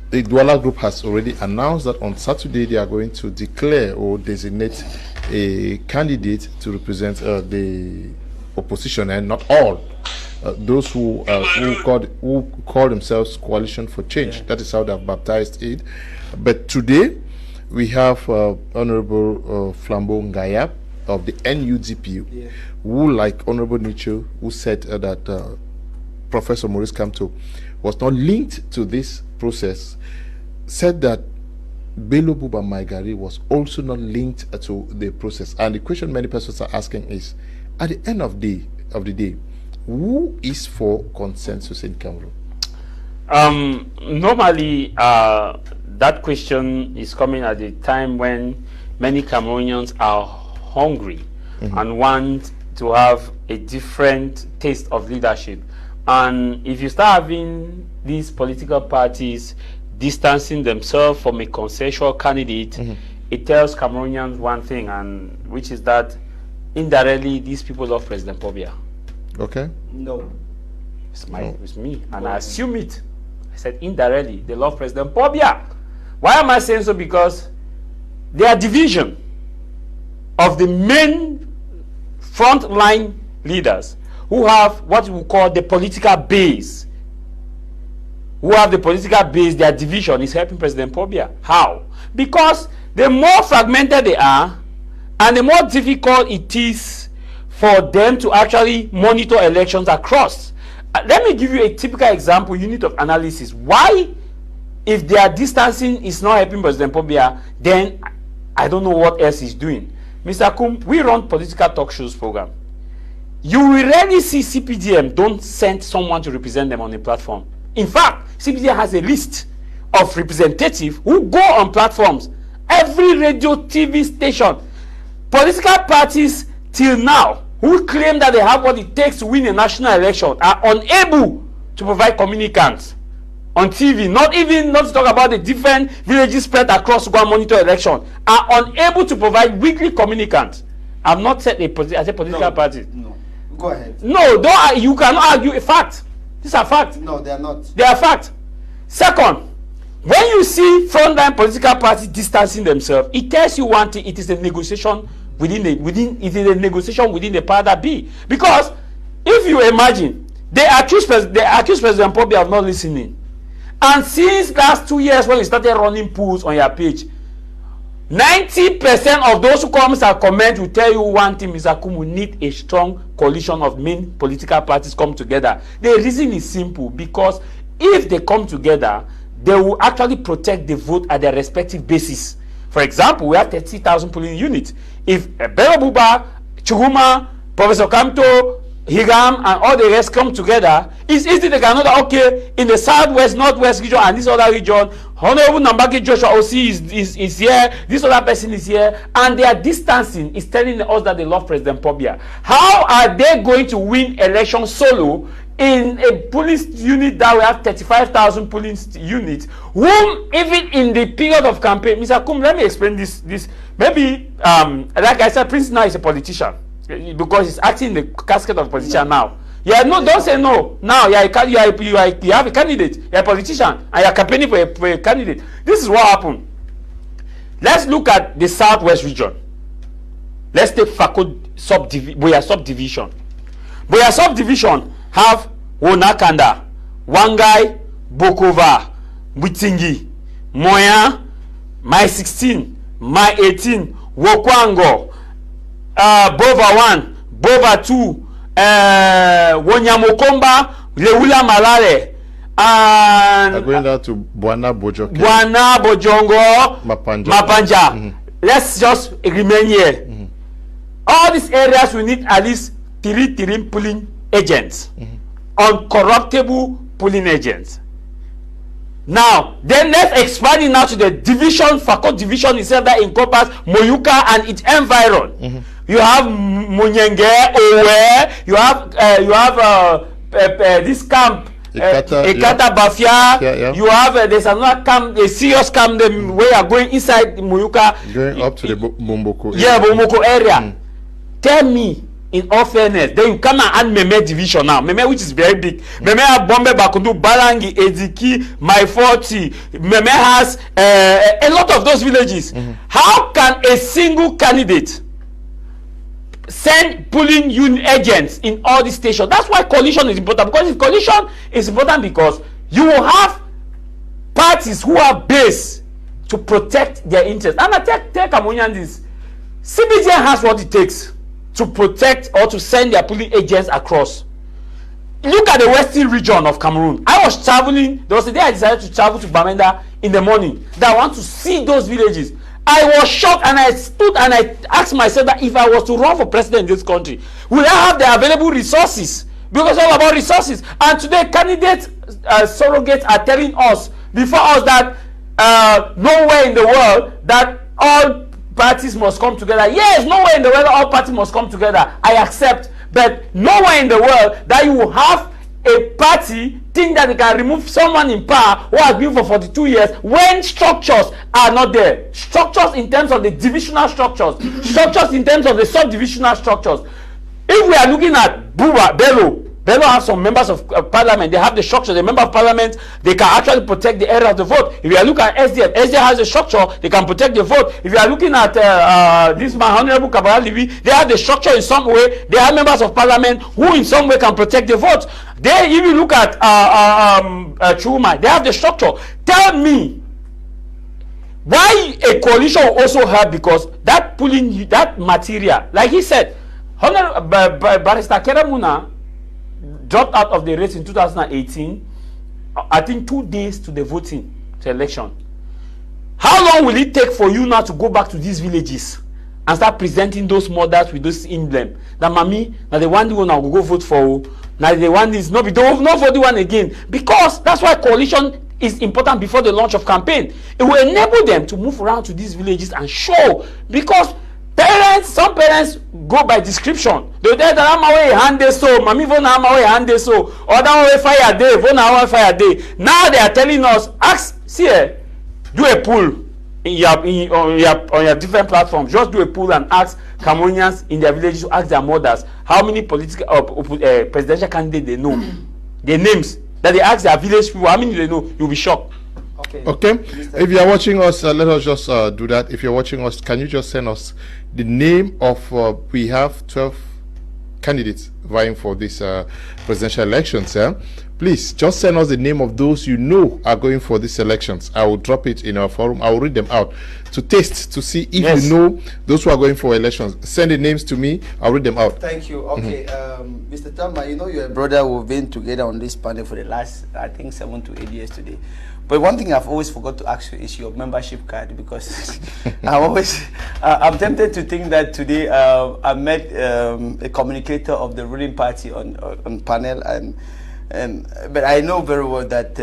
The Douala Group has already announced that on Saturday they are going to declare or designate a candidate to represent the opposition, and not all those who call themselves Coalition for Change. That is how they have baptized it. But today we have Honorable Flambeau Ngaya of the NUDP, who, like Honorable Nicho, who said that Professor Maurice Kamto was not linked to this process, said that Bello Buba Maigari was also not linked to the process. And the question many persons are asking is, at the end of the day, who is for consensus in Cameroon? Normally, that question is coming at the time when many Cameroonians are hungry and want to have a different taste of leadership. And if you start having these political parties distancing themselves from a consensual candidate, it tells Cameroonians one thing, and which is that indirectly these people love President Pobia. Okay. No. It's me, and I assume it. I said indirectly they love President Pobia. Why am I saying so? Because there are division of the main frontline leaders who have what we call the political base. Their division is helping President Pobia. How? Because the more fragmented they are, and the more difficult it is for them to actually monitor elections across. Let me give you a typical example, unit of analysis. Why, if their distancing is not helping President Pobia, then I don't know what else he's doing. Mr. Kum, we run political talk shows program. You will rarely see CPDM don't send someone to represent them on a platform. In fact, CPDM has a list of representatives who go on platforms. Every radio, TV station, political parties till now who claim that they have what it takes to win a national election are unable to provide communicants on TV, not to talk about the different villages spread across to go and monitor election, are unable to provide weekly communicants. I've not said as a political party. No. Go ahead. No, you cannot argue a fact. These are facts. No, they are not. They are facts. Second, when you see frontline political parties distancing themselves, it tells you one thing: it is a negotiation within the power that be. Because if you imagine, they accuse President Pobia of not listening, and since last 2 years when you started running polls on your page, 90% of those who come and comment will tell you one thing: Mr. Kum, we need a strong coalition of main political parties come together. The reason is simple: because if they come together, they will actually protect the vote at their respective bases. For example, we have 30,000 polling units. If Bello Buba, Chuguma, Professor Kamto, Higam, and all the rest come together, it's easy to know that, okay, in the southwest, northwest region, and this other region, Honorable Nambaki Joshua OC is here, this other person is here, and their distancing is telling us that they love President Pobia. How are they going to win election solo in a police unit that we have 35,000 police units, whom even in the period of campaign, Mr. Kum, let me explain this. Maybe, like I said, Prince now is a politician because he's acting in the casket of a politician now. Yeah, no, don't say no. Now you have a candidate, you're a politician, and you're campaigning for a candidate. This is what happened. Let's look at the southwest region. let's take Fako subdivision. Boya subdivision have Wonakanda, Wangai, Bokova, Witingi, Moya, Mai 16, Mai 18, Wokwango, Bova 1, Bova 2, Wonyamokomba, Leula Malare, and going down to Bwana Bojoke. Bwana Bojongo, Mapanja. Let's just remain here. All these areas we need at least 3 polling agents, uncorruptible polling agents. Now, then let's expand it now to the division, Fako division itself that encompasses Moyuka and its environ. You have Munyenge, Owe, you have this camp, Ekata Bafia. Yeah. You have there's another camp, a serious camp where you are going inside Moyuka. Going up to the Bomboko area. Yeah, Bomboko area. Tell me, in all fairness, then you come and add Meme division now. Meme, which is very big. Meme have Bombe Bakundu, Balangi, Eziki, My 40. Meme has a lot of those villages. How can a single candidate send polling unit agents in all these stations? That's why coalition is important. Because if coalition is important, because you will have parties who are based to protect their interests. And I tell Cameroonians this: CBJ has what it takes to protect or to send their polling agents across. Look at the western region of Cameroon. I was traveling. There was a day I decided to travel to Bamenda in the morning. That I want to see those villages. I was shocked, and I stood and I asked myself that if I was to run for president in this country, would I have the available resources? Because it's all about resources. And today, candidates, surrogates are telling us before us that nowhere in the world that all parties must come together. Yes, nowhere in the world all parties must come together. I accept. But nowhere in the world that you will have a party think that they can remove someone in power who has been for 42 years when structures are not there. Structures in terms of the divisional structures, structures in terms of the subdivisional structures. If we are looking at Buba, Bello have some members of parliament. They have the structure. The member of parliament, they can actually protect the area of the vote. If you are looking at SDF, SDF has a structure. They can protect the vote. If you are looking at this man, Honorable Kabara Livi, they have the structure in some way. They have members of parliament who in some way can protect the vote. They, if you look at Chuma, they have the structure. Tell me why a coalition will also have, because that pulling that material, like he said, Honorable Barrister Keremuna dropped out of the race in 2018. I think 2 days to the voting, to election. How long will it take for you now to go back to these villages and start presenting those mothers with those emblem? That mommy, now the one you now go vote for. Now the one is not for the one again. Because that's why coalition is important before the launch of campaign. It will enable them to move around to these villages and show. Because some parents go by description. They tell that I'm away hand so, mommy vona I'm away hand so, or that way fire day, vona fire day. Now they are telling us, do a poll on your different platforms. Just do a poll and ask Cameroonians in their villages to ask their mothers how many political presidential candidates they know, their names. That they ask their village people how many they know. You'll be shocked. Okay. If you are watching us, let us just do that. If you're watching us, can you just send us the name of we have 12 candidates vying for this presidential elections. Please just send us the name of those you know are going for these elections. I will drop it in our forum. I will read them out to taste, to see if you know those who are going for elections. Send the names to me. I'll read them out. Thank you. Okay, Mr. Tama, you know you're a brother. We've been together on this panel for the last, I think, 7 to 8 years today. But one thing I've always forgot to ask you is your membership card, because I'm tempted to think that today I met a communicator of the ruling party on panel, but I know very well that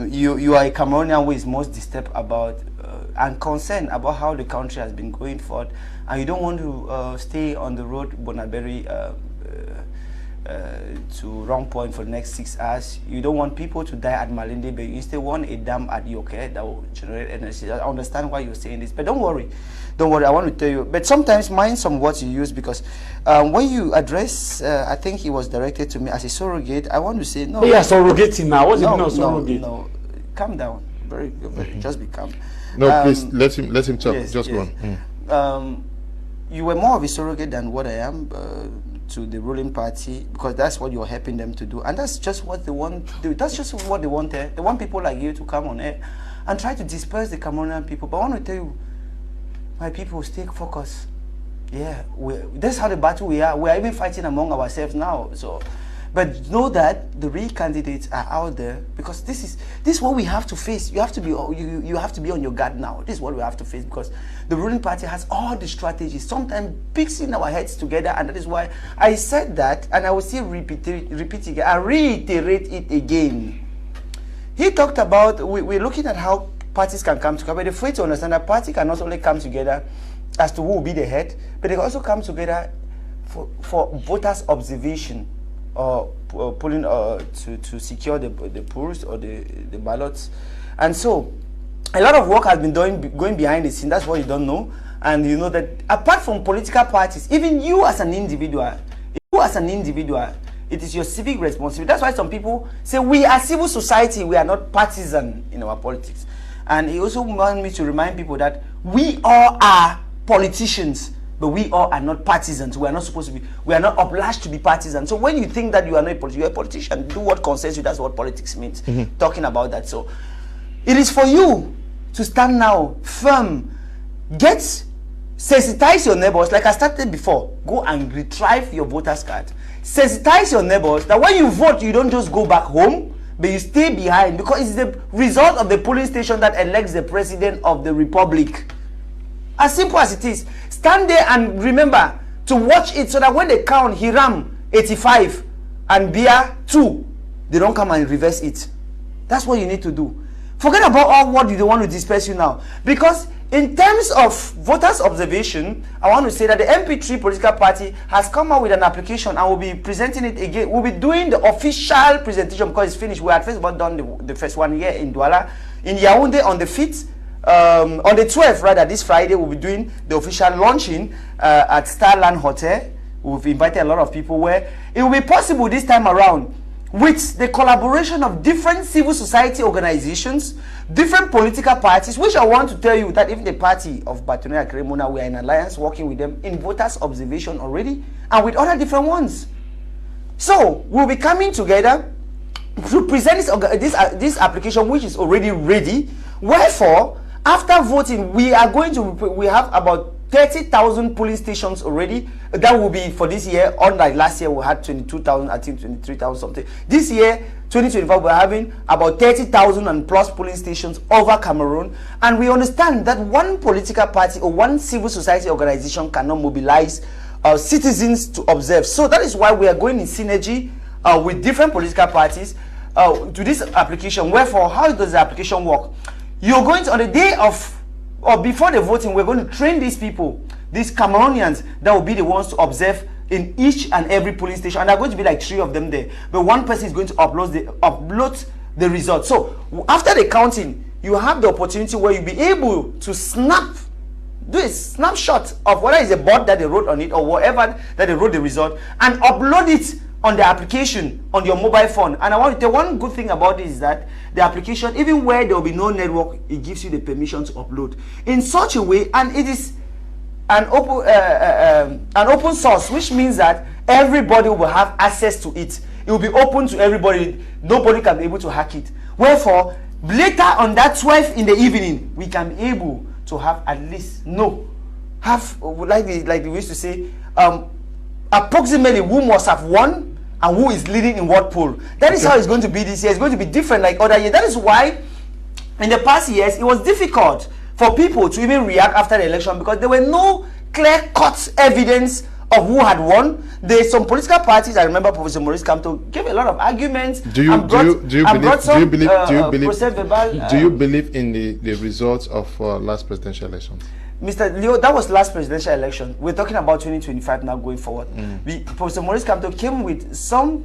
you are a Cameroonian who is most disturbed about and concerned about how the country has been going forward, and you don't want to stay on the road Bonaberi to Wrong Point for the next 6 hours. You don't want people to die at Malindi, but you instead want a dam at Yoke that will generate energy. I understand why you're saying this, but don't worry. I want to tell you. But sometimes mind some words you use, because when you address, I think it was directed to me as a surrogate. I want to say no. Yeah, surrogating now. What's it mean of surrogate? No, calm down. Very, just be calm. No, please let him talk. Yes, just yes. go on. you were more of a surrogate than what I am to the ruling party, because that's what you're helping them to do, and that's just what they want to do. That's just what they want there. They want people like you to come on air and try to disperse the Cameroonian people. But I want to tell you, my people, stay focused. Yeah, that's how the battle we are. We are even fighting among ourselves now. So, but know that the real candidates are out there, because this is what we have to face. You have to be you have to be on your guard now. This is what we have to face, because the ruling party has all the strategies, sometimes mixing our heads together, and that is why I said that, and I will still repeat it. I reiterate it again. He talked about we're looking at how parties can come together. But the way to understand that party can not only come together as to who will be the head, but they can also come together for voters' observation, or pulling to secure the polls or the ballots. And so a lot of work has been going behind the scene. That's what you don't know. And you know that apart from political parties, even you as an individual, it is your civic responsibility. That's why some people say we are civil society, we are not partisan in our politics. And he also wanted me to remind people that we all are politicians, but we all are not partisans. We are not supposed to be, we are not obliged to be partisans. So when you think that you are not a politician, you're a politician. Do what concerns you. That's what politics means. Talking about that. So it is for you to stand now firm. Sensitize your neighbors, like I started before. Go and retrieve your voter's card. Sensitize your neighbors that when you vote, you don't just go back home, but you stay behind, because it's the result of the polling station that elects the president of the republic. As simple as it is. Stand there and remember to watch it, so that when they count Hiram 85 and Bia 2, they don't come and reverse it. That's what you need to do. Forget about all what you want to disperse you now. Because in terms of voters' observation, I want to say that the MP3 political party has come out with an application, and will be presenting it again. We'll be doing the official presentation, because it's finished. We had first done the first one here in Douala. In Yaounde on the 5th, on the 12th rather, this Friday, we'll be doing the official launching at Starland Hotel. We've invited a lot of people, where it will be possible this time around, with the collaboration of different civil society organizations, different political parties, which I want to tell you that even the party of Batonia Cremona, we are in alliance working with them in voters' observation already, and with other different ones. So we'll be coming together to present this application, which is already ready. Wherefore, after voting, we have about 30,000 polling stations already. That will be for this year. Unlike last year, we had 22,000, I think 23,000 something. This year, 2025, we're having about 30,000 and plus polling stations over Cameroon. And we understand that one political party or one civil society organization cannot mobilize citizens to observe. So that is why we are going in synergy with different political parties to this application. Wherefore, how does the application work? You're going to, on the day of, or before the voting, we're going to train these people, these Cameroonians, that will be the ones to observe in each and every polling station. And there are going to be like 3 of them there. But one person is going to upload the results. So after the counting, you have the opportunity where you'll be able to do a snapshot of whether it's a board that they wrote on it or whatever that they wrote the result, and upload it on the application on your mobile phone. And I want to tell one good thing about this is that the application, even where there will be no network, it gives you the permission to upload in such a way, and it is an open source, which means that everybody will have access to it. It will be open to everybody. Nobody can be able to hack it. Wherefore, later on that 12th in the evening, we can be able to have at least like we used to say, approximately who must have won and who is leading in what poll. That is how it's going to be this year. It's going to be different like other years. That is why in the past years it was difficult for people to even react after the election, because there were no clear-cut evidence of who had won. There's some political parties. I remember Professor Maurice Kamto gave a lot of arguments. Do you believe in the results of last presidential elections? Mr. Leo, that was last presidential election. We're talking about 2025 now going forward. Professor Maurice Kamto came with some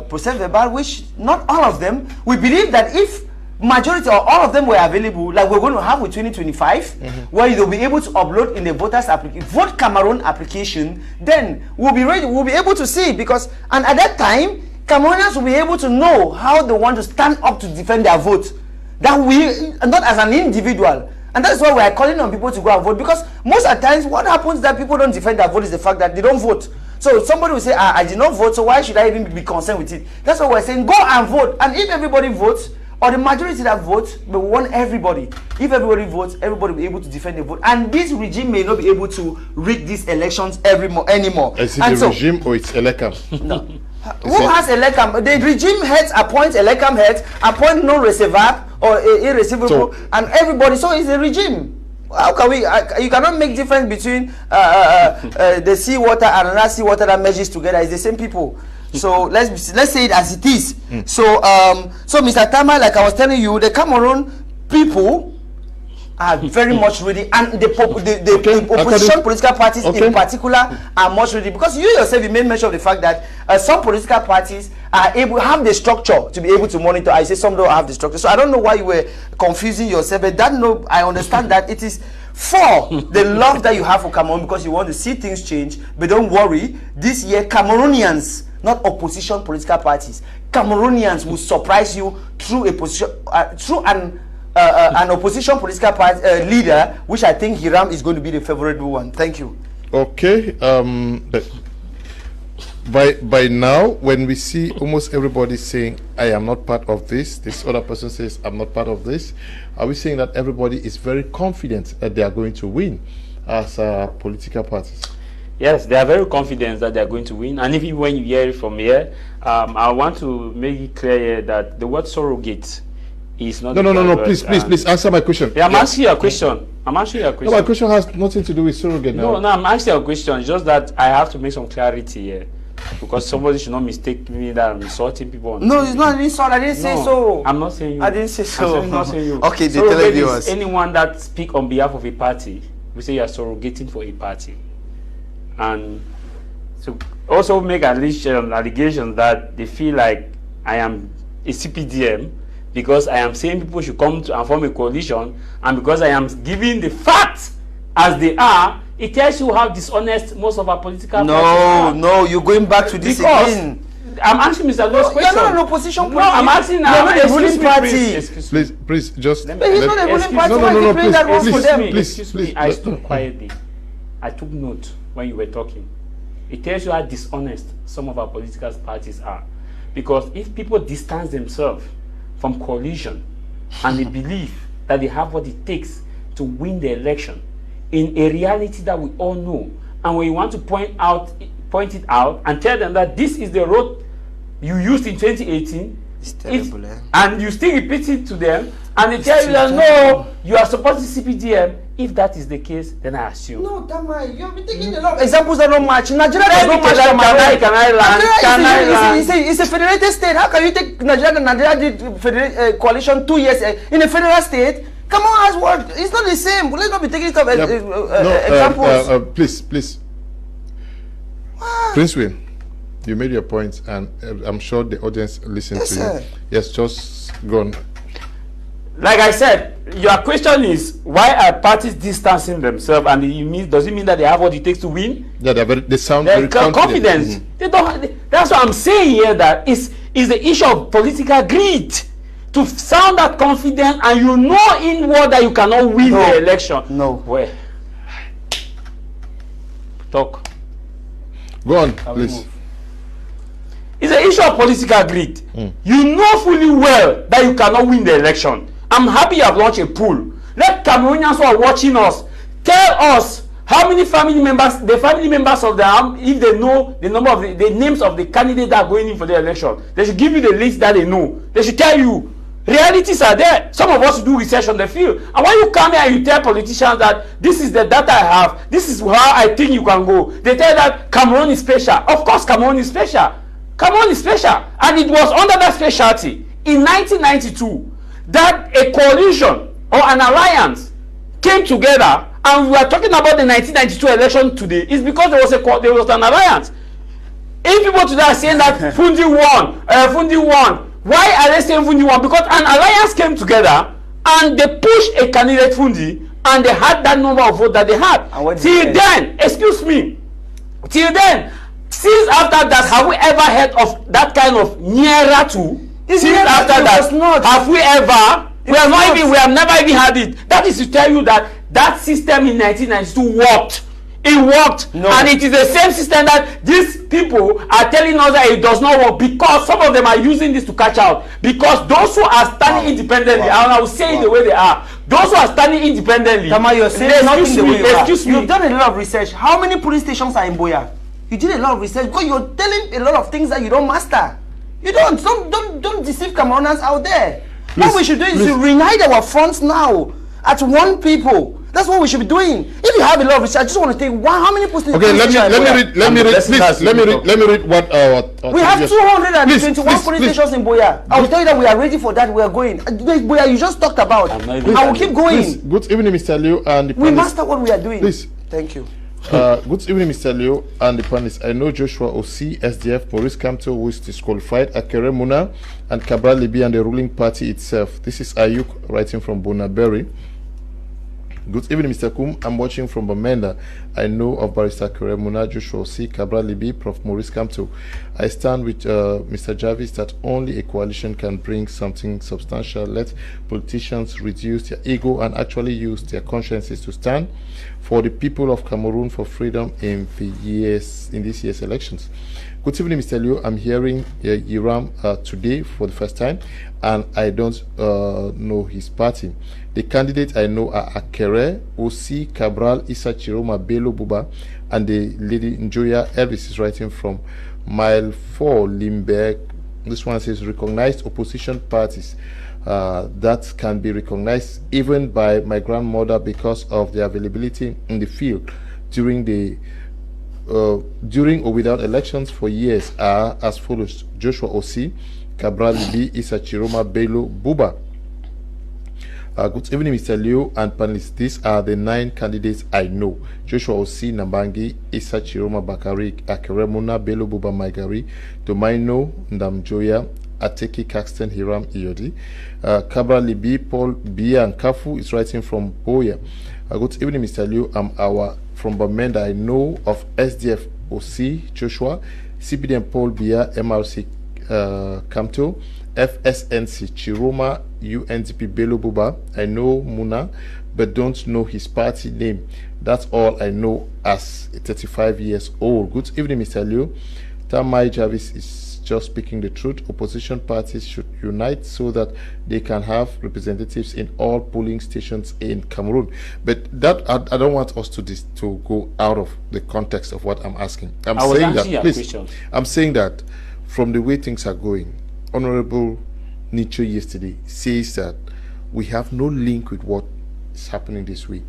process verbal, which not all of them. We believe that if majority or all of them were available, like we're going to have with 2025, where they'll be able to upload in the voters application, Vote Cameroon application, then we'll be ready. We'll be able to see, because and at that time, Cameroonians will be able to know how they want to stand up to defend their vote. That we, not as an individual. And that's why we are calling on people to go and vote, because most of the times what happens that people don't defend their vote is the fact that they don't vote. So somebody will say, I did not vote, so why should I even be concerned with it? That's why we're saying, go and vote. And if everybody votes, or the majority that votes, we want everybody. If everybody votes, everybody will be able to defend the vote. And this regime may not be able to rig these elections anymore. Is it the regime or it's Elekam? No. Who has Elekam? The regime heads appoint Elekam heads, appoint non-receiver or irreceivable, and everybody. So it's a regime. How can we? You cannot make difference between the seawater and another seawater that merges together. It's the same people. So let's say it as it is. So Mr. Tama, like I was telling you, the Cameroon people are very much ready, and the opposition political parties in particular are much ready, because you yourself, you made mention of the fact that some political parties are able have the structure to be able to monitor. I say some don't have the structure, so I don't know why you were confusing yourself, but that I understand that it is for the love that you have for Cameroon, because you want to see things change. But don't worry, this year Cameroonians, not opposition political parties, Cameroonians will surprise you through a position through an opposition political party leader, which I think Hiram is going to be the favorable one. Thank you. Okay. By now, when we see almost everybody saying, I am not part of this other person says, I'm not part of this, are we saying that everybody is very confident that they are going to win as political parties? Yes, they are very confident that they are going to win. And even when you hear it from here, I want to make it clear here that the word surrogate is not. No. Please answer my question. Yeah, I'm asking you a question. I'm asking you a question. No, my question has nothing to do with surrogate now. No, I'm asking you a question. It's just that I have to make some clarity here, because somebody should not mistake me that I'm insulting people. No, it's not an insult. I didn't say so. I'm not saying you. I didn't say so. I'm not saying you. Okay, the televiewers. Anyone that speak on behalf of a party, we say you are surrogating for a party, and so also make allegations that they feel like I am a CPDM because I am saying people should come to and form a coalition, and because I am giving the facts as they are. It tells you how dishonest most of our political parties are. No, you're going back to this again. I'm asking Mr. Lewis question. You're not an opposition party. No, I'm asking now. You're not a ruling party. Please, just. But he's not a ruling party. No, please. I stood quietly. I took note when you were talking. It tells you how dishonest some of our political parties are. Because if people distance themselves from coalition and they believe that they have what it takes to win the election, in a reality that we all know, and when you want to point it out and tell them that this is the road you used in 2018, it's terrible, and you still repeat it to them, and they tell you that no, you are supporting CPDM. If that is the case, then I assume. No, Tama, you have been taking a lot of examples that don't match. Nigeria does not match. Can I land? It's a federated state. How can you take Nigeria? Nigeria did coalition 2 years in a federal state. Come on, as what? It's not the same. Let's not be taking stuff as examples. Please. Prince Will, you made your point, and I'm sure the audience listened to you. Yes, just go on. Like I said, your question is why are parties distancing themselves, and does it mean that they have what it takes to win? Yeah, they sound very confident. They don't. That's what I'm saying here. That is the issue of political greed. To sound that confident, and you know inward that you cannot win the election. No. Where? Talk. Go on, please. It's an issue of political greed. You know fully well that you cannot win the election. I'm happy you have launched a poll. Let Cameroonians who are watching us tell us how many family members, of the if they know the number of the names of the candidates that are going in for the election. They should give you the list that they know. They should tell you. Realities are there. Some of us do research on the field. And when you come here and you tell politicians that this is the data I have, this is how I think you can go, they tell that Cameroon is special. Of course, Cameroon is special. Cameroon is special. And it was under that specialty in 1992 that a coalition or an alliance came together, and we are talking about the 1992 election today. It's because there was an alliance. If people today are saying that Fundi won, why are they saying Fundi won? Because an alliance came together and they pushed a candidate Fundi, and they had that number of votes that they had. Till then, till then, since after that, have we ever heard of that kind of nearer to? Since after that, have we ever We have never even had it. That is to tell you that that system in 1992 worked. It worked, and it is the same system that these people are telling us that it does not work, because some of them are using this to catch out. Because those who are standing independently, and I will say it the way they are, those who are standing independently. Tama, you're saying nothing the way you are. Excuse me. You've done a lot of research. How many police stations are in Boya? You did a lot of research because you're telling a lot of things that you don't master. You don't deceive Cameroonians out there. What we should do is to reunite our fronts now at one people. That's what we should be doing. If you have a lot of research, I just want to take how many police stations? Okay, let me read what we have 221 police stations in Boya. I will tell you that we are ready for that. We are going. Boya, you just talked about. I will keep going. Please, good evening, Mr. Liu and the we master what we are doing. Please. Thank you. Good evening, Mr. Liu and the panelists. I know Joshua Osi, SDF, Maurice Kamto, who is disqualified, Akere Muna, and Cabral Libi and the ruling party itself. This is Ayuk writing from Bonaberry. Good evening, Mr. Kum. I'm watching from Bamenda. I know of Barrister Akere Muna, Joshua Osi, Cabral Libi, Prof. Maurice Kamto. I stand with Mr. Jarvis that only a coalition can bring something substantial. Let politicians reduce their ego and actually use their consciences to stand for the people of Cameroon for freedom in this year's elections. Good evening, Mr. Liu. I'm hearing Yiram today for the first time, and I don't know his party. The candidates I know are Akere, Osi, Cabral, Issa Chiroma, Bello Buba, and the lady Njoya Elvis is writing from Mile 4, Limberg. This one says recognized opposition parties that can be recognized even by my grandmother because of the availability in the field during or without elections for years are as follows: Joshua Osi, Cabral Libi, Issa Chiroma, Bello Buba. Good evening, Mr. Liu and panelists. These are the 9 candidates I know: Joshua Osi, Nambangi, Issa Chiroma Bakari, Akere Muna, Bello Buba Maigari, Domaino Ndamjoya, Ateki Caxton, Hiram Iyodi, Cabral Libi, Paul Bia, and Kafu is writing from Boya. Good evening, Mr. Liu. From Bamenda. I know of SDF Osi, Joshua, CPDM Paul Bia, MRC Kamto, FSNC Chiroma, UNDP Bello Buba. I know Muna, but don't know his party name. That's all I know as 35 years old. Good evening, Mr. Liu. Tamai Jarvis is just speaking the truth. Opposition parties should unite so that they can have representatives in all polling stations in Cameroon. But that I don't want us to go out of the context of what I'm asking. I'm saying that from the way things are going, Honorable Nietzsche yesterday says that we have no link with what is happening this week.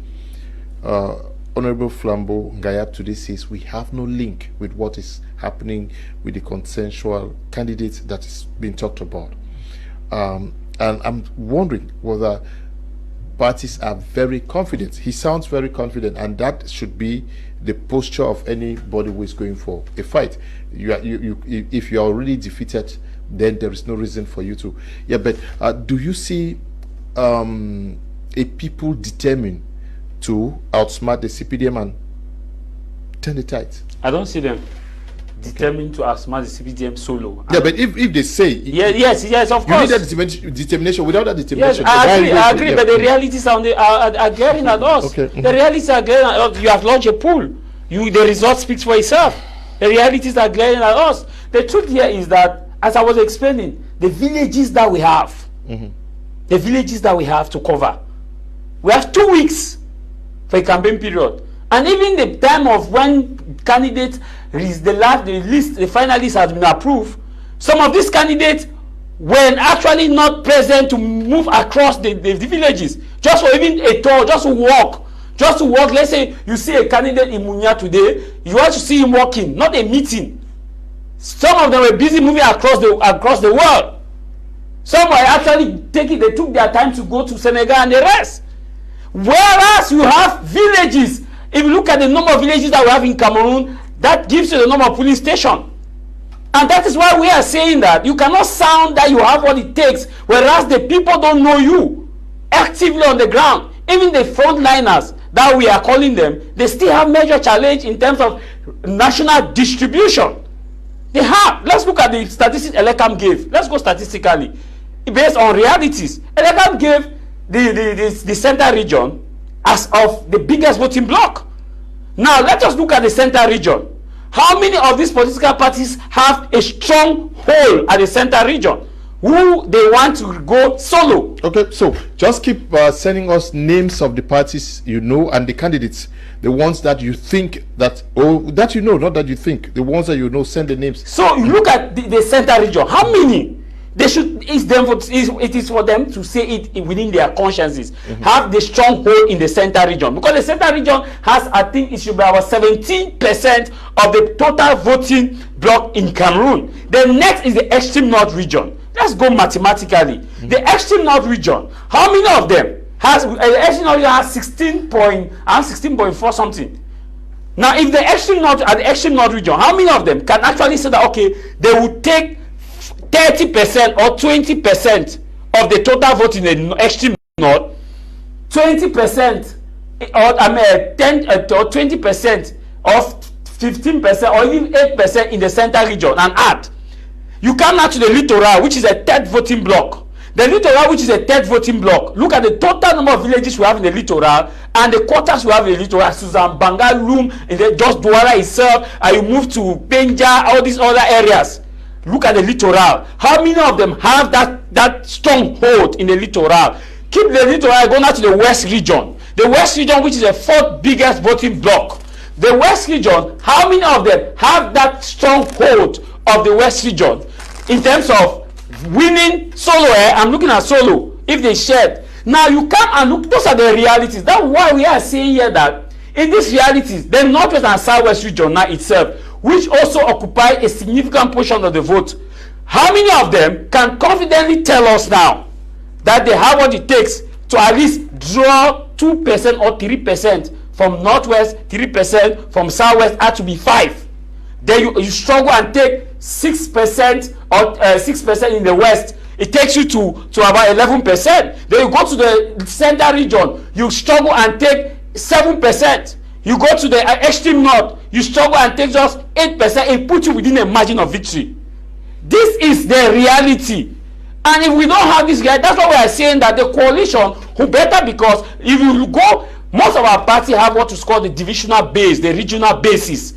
Honorable Flambeau Ngayab today says we have no link with what is happening with the consensual candidates that is being talked about. And I'm wondering whether parties are very confident. He sounds very confident, and that should be the posture of anybody who is going for a fight. If you are already defeated, then there is no reason for you to. Yeah, but do you see a people determined to outsmart the CPDM and turn the tide? I don't see them determined to outsmart the CPDM solo. Yeah, but if they say yes, of course, you need that determination. Without that determination, yes, I agree. But the realities are glaring at us. Okay. The realities are glaring at us. You have launched a poll. The result speaks for itself. The realities are glaring at us. The truth here is that, as I was explaining, the villages that we have, the villages that we have to cover, we have 2 weeks for a campaign period, and even the time of when candidates the finalists has been approved, some of these candidates were actually not present to move across the villages, just for even a tour, just to walk. Let's say you see a candidate in Munya today, you want to see him walking, not a meeting. Some of them were busy moving across the world. Some were actually they took their time to go to Senegal and the rest. Whereas you have villages, if you look at the number of villages that we have in Cameroon, that gives you the number of police stations. And that is why we are saying that you cannot sound that you have what it takes, whereas the people don't know you actively on the ground. Even the frontliners that we are calling them, they still have major challenge in terms of national distribution. They have. Let's look at the statistics Elekam gave. Let's go statistically. based on realities. Elegant gave the center region as of the biggest voting bloc. Now let us look at the center region. How many of these political parties have a strong hold at the center region? Who they want to go solo? Okay, so just keep sending us names of the parties you know and the candidates, the ones that you think that, or that you know, not that you think, the ones that you know. Send the names. So you look at the center region. How many? They should. It is for them to say it within their consciences. Have the strong hold in the center region, because the center region has, I think, it should be about 17% of the total voting bloc in Cameroon. The next is the extreme north region. Let's go mathematically. The extreme north region. How many of them has? The extreme north region has 16.4 something. Now, if the extreme north at the extreme north region, how many of them can actually say that okay, they will take 30% or 20% of the total vote in the extreme north, 20% or 10 or 20% or 15% or even 8% in the center region, and add. You come now to the littoral, which is a third voting block. The littoral, which is a third voting block. Look at the total number of villages we have in the littoral and the quarters we have in the littoral. Susan Banga, Loom, and then just Douala itself, and you move to Benja, all these other areas. Look at the littoral. How many of them have that strong hold in the littoral? Keep the littoral, go now to the west region. The west region, which is the fourth biggest voting block. The west region, how many of them have that strong hold of the west region in terms of winning solo? I'm looking at solo. If they shared. Now you come and look, those are the realities. That's why we are saying here that in these realities, the northwest and southwest region now itself, which also occupy a significant portion of the vote, how many of them can confidently tell us now that they have what it takes to at least draw 2% or 3% from northwest, 3% from southwest, had to be 5. Then you struggle and take 6% or 6% in the west. It takes you to about 11%. Then you go to the center region, you struggle and take 7%. You go to the extreme north, you struggle and take just 8%. It puts you within a margin of victory. This is the reality. And if we don't have this guy, that's why we are saying that the coalition who better, because if you go, most of our party have what is called the divisional base, the regional basis.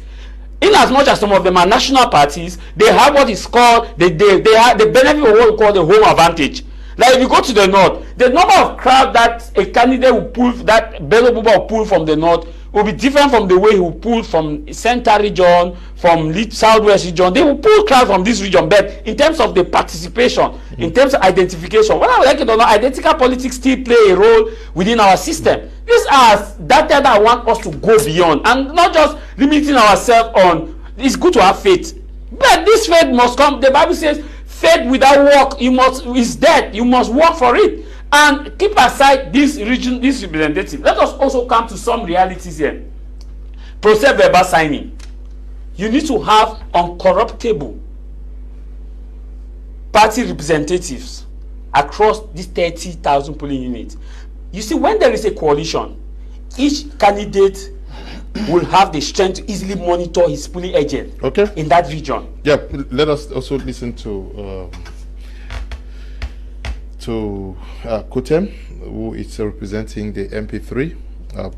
In as much as some of them are national parties, they have what is called they have the benefit of what we call the home advantage. Like if you go to the north, the number of crowd that a candidate will pull, that Bello Buba will pull from the north, will be different from the way he will pull from center region, from southwest region. They will pull crowd from this region, but in terms of the participation, in terms of identification, whether I like it or not, identical politics still play a role within our system. These are data that I want us to go beyond and not just limiting ourselves on. It's good to have faith, but this faith must come. The Bible says, faith without work is dead. You must work for it. And keep aside this region, this representative. Let us also come to some realities here. Process verbal signing. You need to have uncorruptible party representatives across these 30,000 polling units. You see, when there is a coalition, each candidate will have the strength to easily monitor his polling agent in that region. Yeah, let us also listen to Kotem, who is representing the MP3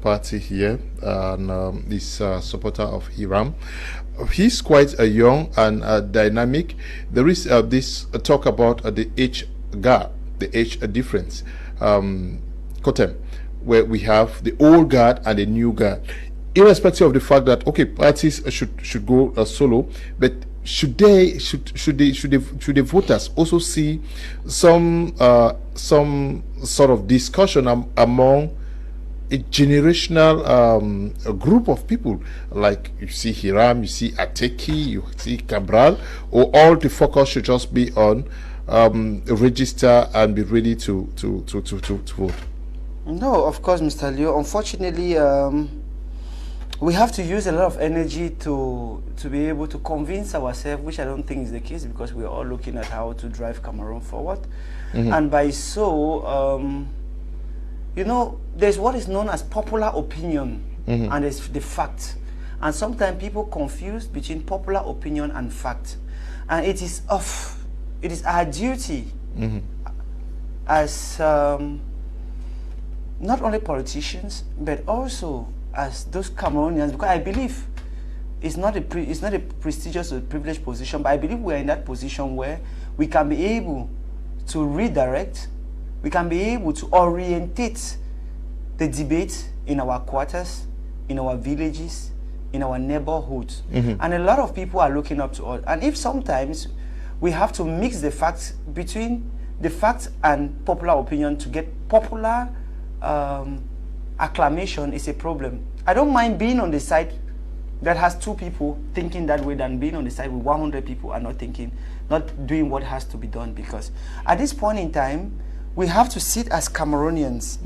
party here, and is a supporter of Hiram. He's quite young and dynamic. There is this talk about the age gap, the age difference. Kotem, where we have the old guard and the new guard, irrespective of the fact that parties should go solo, but should the voters also see some sort of discussion among a generational group of people, like you see Hiram, you see Ateki, you see Cabral, or all the focus should just be on register and be ready to vote? No, of course, Mr. Leo. Unfortunately, we have to use a lot of energy to be able to convince ourselves, which I don't think is the case, because we're all looking at how to drive Cameroon forward. And by so, you know, there's what is known as popular opinion, and there's the fact. And sometimes people confuse between popular opinion and fact. And it is our duty as not only politicians, but also as those Cameroonians, because I believe it's not a prestigious or privileged position, but I believe we're in that position where we can be able to redirect, we can be able to orientate the debate in our quarters, in our villages, in our neighborhoods. And a lot of people are looking up to us. And if sometimes we have to mix the facts between the facts and popular opinion to get popular acclamation is a problem. I don't mind being on the side that has 2 people thinking that way than being on the side with 100 people and not doing what has to be done, because at this point in time, we have to sit as Cameroonians.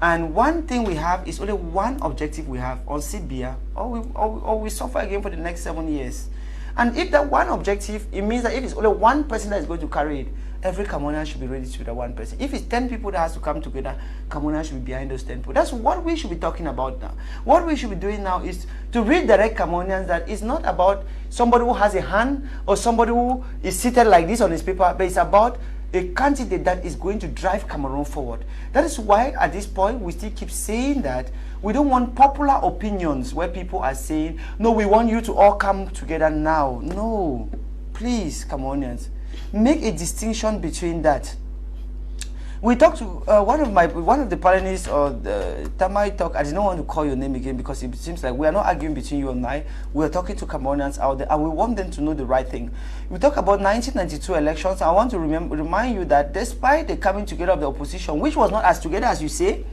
And one thing we have is only one objective we have on CBIA, or we suffer again for the next 7 years. And if that one objective, it means that if it's only one person that is going to carry it, every Cameroonian should be ready to be that one person. If it's 10 people that has to come together, Cameroonians should be behind those 10 people. That's what we should be talking about now. What we should be doing now is to redirect Cameroonians, that it's not about somebody who has a hand or somebody who is seated like this on his paper, but it's about a candidate that is going to drive Cameroon forward. That is why at this point we still keep saying that we don't want popular opinions where people are saying, no, we want you to all come together now. No, please, Cameroonians, make a distinction between that. We talked to one of the panelists, or the Tamai talk. I did not want to call your name again because it seems like we are not arguing between you and I. We are talking to Cameroonians out there, and we want them to know the right thing. We talk about 1992 elections. I want to remind you that despite the coming together of the opposition, which was not as together as you say,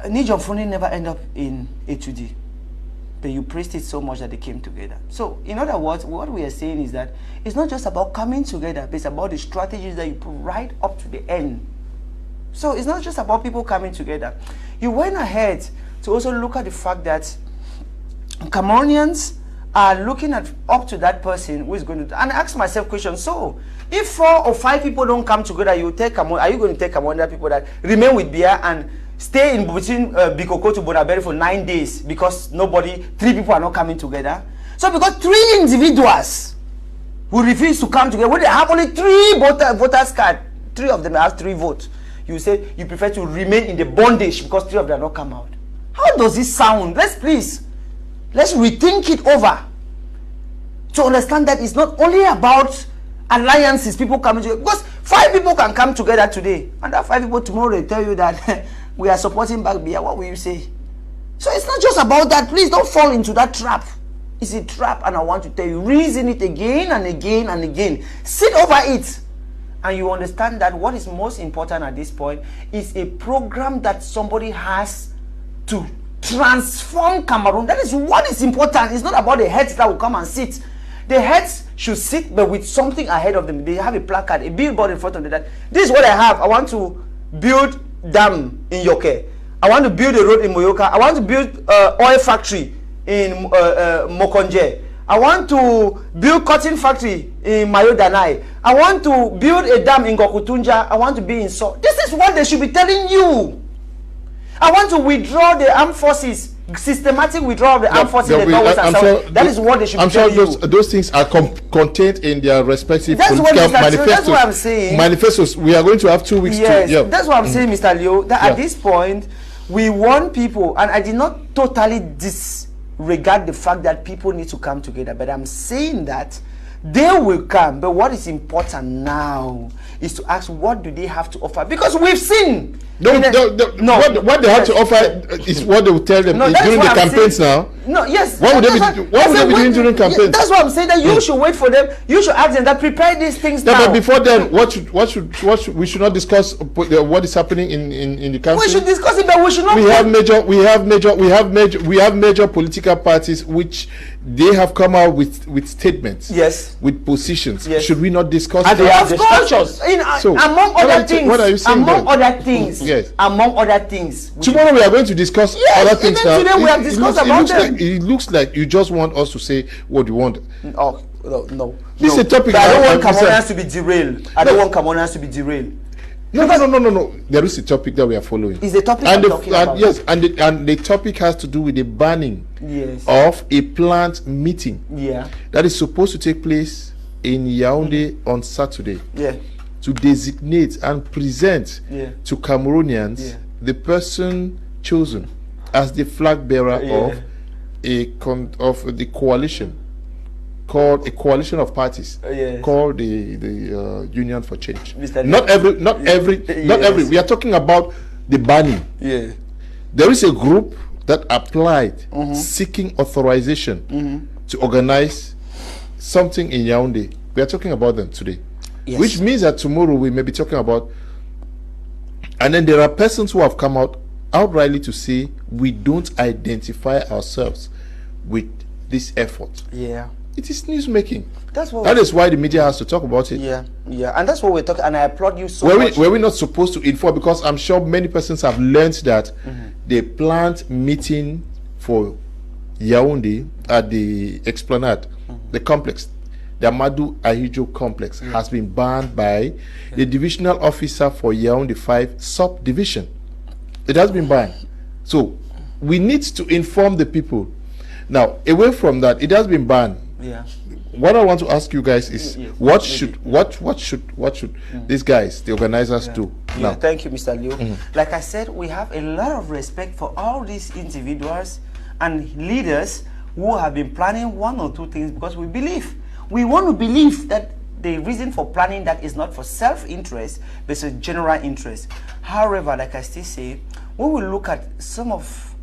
Nijon Funi never ended up in A2D. But you praised it so much that they came together. So, in other words, what we are saying is that it's not just about coming together, but it's about the strategies that you put right up to the end. So, it's not just about people coming together. You went ahead to also look at the fact that Cameroonians are looking up to that person who is going to, and I ask myself questions. So, if 4 or 5 people don't come together, are you going to take Cameroonian people that remain with Bia and stay in between Bikoko to Bonaberi for 9 days because 3 people are not coming together? So because 3 individuals who refuse to come together, when they have only 3 voters card, 3 of them have 3 votes, you say you prefer to remain in the bondage because 3 of them not come out. How does this sound? Let's rethink it over to understand that it's not only about alliances, people coming together, because 5 people can come together today, and that 5 people tomorrow they tell you that we are supporting back Bia. What will you say? So it's not just about that. Please don't fall into that trap. It's a trap, and I want to tell you, reason it again and again and again. Sit over it, and you understand that what is most important at this point is a program that somebody has to transform Cameroon. That is what is important. It's not about the heads that will come and sit. The heads should sit, but with something ahead of them. They have a placard, a billboard in front of them that this is what I have. I want to build dam in Yoke. I want to build a road in Moyoka. I want to build oil factory in Mokonje. I want to build cotton factory in Mayodanai. I want to build a dam in Gokutunja. I want to be in So. This is what they should be telling you. I want to withdraw the armed forces. Systematic withdrawal of the armed forces in the Northwest and South. That is what they should be telling you. I'm sure those things are contained in their respective political manifestos. That's what I'm saying. Manifestos. We are going to have 2 weeks to... Yeah. That's what I'm saying, Mr. Leo. That at this point, we want people, and I did not totally disregard the fact that people need to come together, but I'm saying that they will come. But what is important now is to ask, what do they have to offer? Because we've seen... what they have to offer is what they will tell them during the campaigns now. No, yes. What would they be doing during campaigns? That's what I'm saying, that you should wait for them. You should ask them that prepare these things now. But before then, we should not discuss what is happening in the country. We should discuss it, but we should not. We have major political parties which they have come out with statements. Yes. With positions. Yes. Should we not discuss that? Of course. Among other things. What are you saying? Among other things. Yes. Among other things. Tomorrow we are going to discuss other things now. Today we have discussed about them. It looks like you just want us to say what you want. Oh, no. This is a topic. I don't want Cameroonians to be derailed. I don't want Cameroonians to be derailed. No. There is a topic that we are following. Is the topic I'm talking about? Yes, and the topic has to do with the banning of a planned meeting. Yeah. That is supposed to take place in Yaounde on Saturday. Yeah. to designate and present to Cameroonians the person chosen as the flag bearer of the coalition, called a coalition of parties, called the Union for Change. Not every. We are talking about the banning. There is a group that applied seeking authorization to organize something in Yaounde. We are talking about them today, which means that tomorrow we may be talking about. And then there are persons who have come out outrightly to say we don't identify ourselves with this effort. It is news making. That is why the media has to talk about it. And that's what we're talking. And I applaud you so much. Were we not supposed to inform? Because I'm sure many persons have learned that they planned meeting for Yaounde at the Esplanade, the complex. The Amadou Ahijo complex has been banned by the divisional officer for Yaounde 5 subdivision. It has been banned. So we need to inform the people. Now, away from that, it has been banned. What I want to ask you guys is what should these guys, the organizers, do now? Thank you, Mr. Leo. Like I said, we have a lot of respect for all these individuals and leaders who have been planning one or two things, because we want to believe that the reason for planning that is not for self-interest, but it's a general interest. However, like I still say, when we look at some of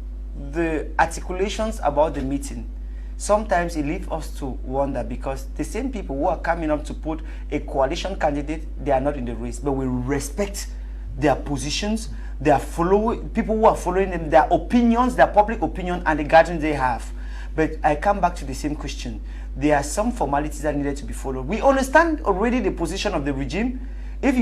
the articulations about the meeting, sometimes it leaves us to wonder, because the same people who are coming up to put a coalition candidate, they are not in the race, but we respect their positions, their people who are following them, their opinions, their public opinion, and the guidance they have. But I come back to the same question. There are some formalities that needed to be followed. We understand already the position of the regime. If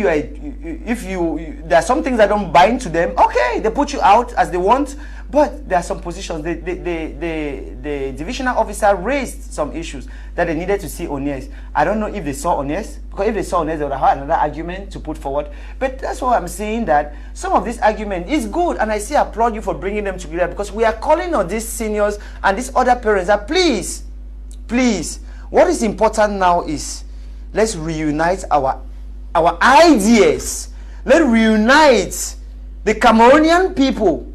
there are some things that don't bind to them, okay, they put you out as they want. But there are some positions. The divisional officer raised some issues that they needed to see Onies. I don't know if they saw Onies, because if they saw Onies, they would have had another argument to put forward. But that's why I'm saying that some of this argument is good, and I say applaud you for bringing them together, because we are calling on these seniors and these other parents that please, what is important now is let's reunite our ideas. Let's reunite the Cameroonian people.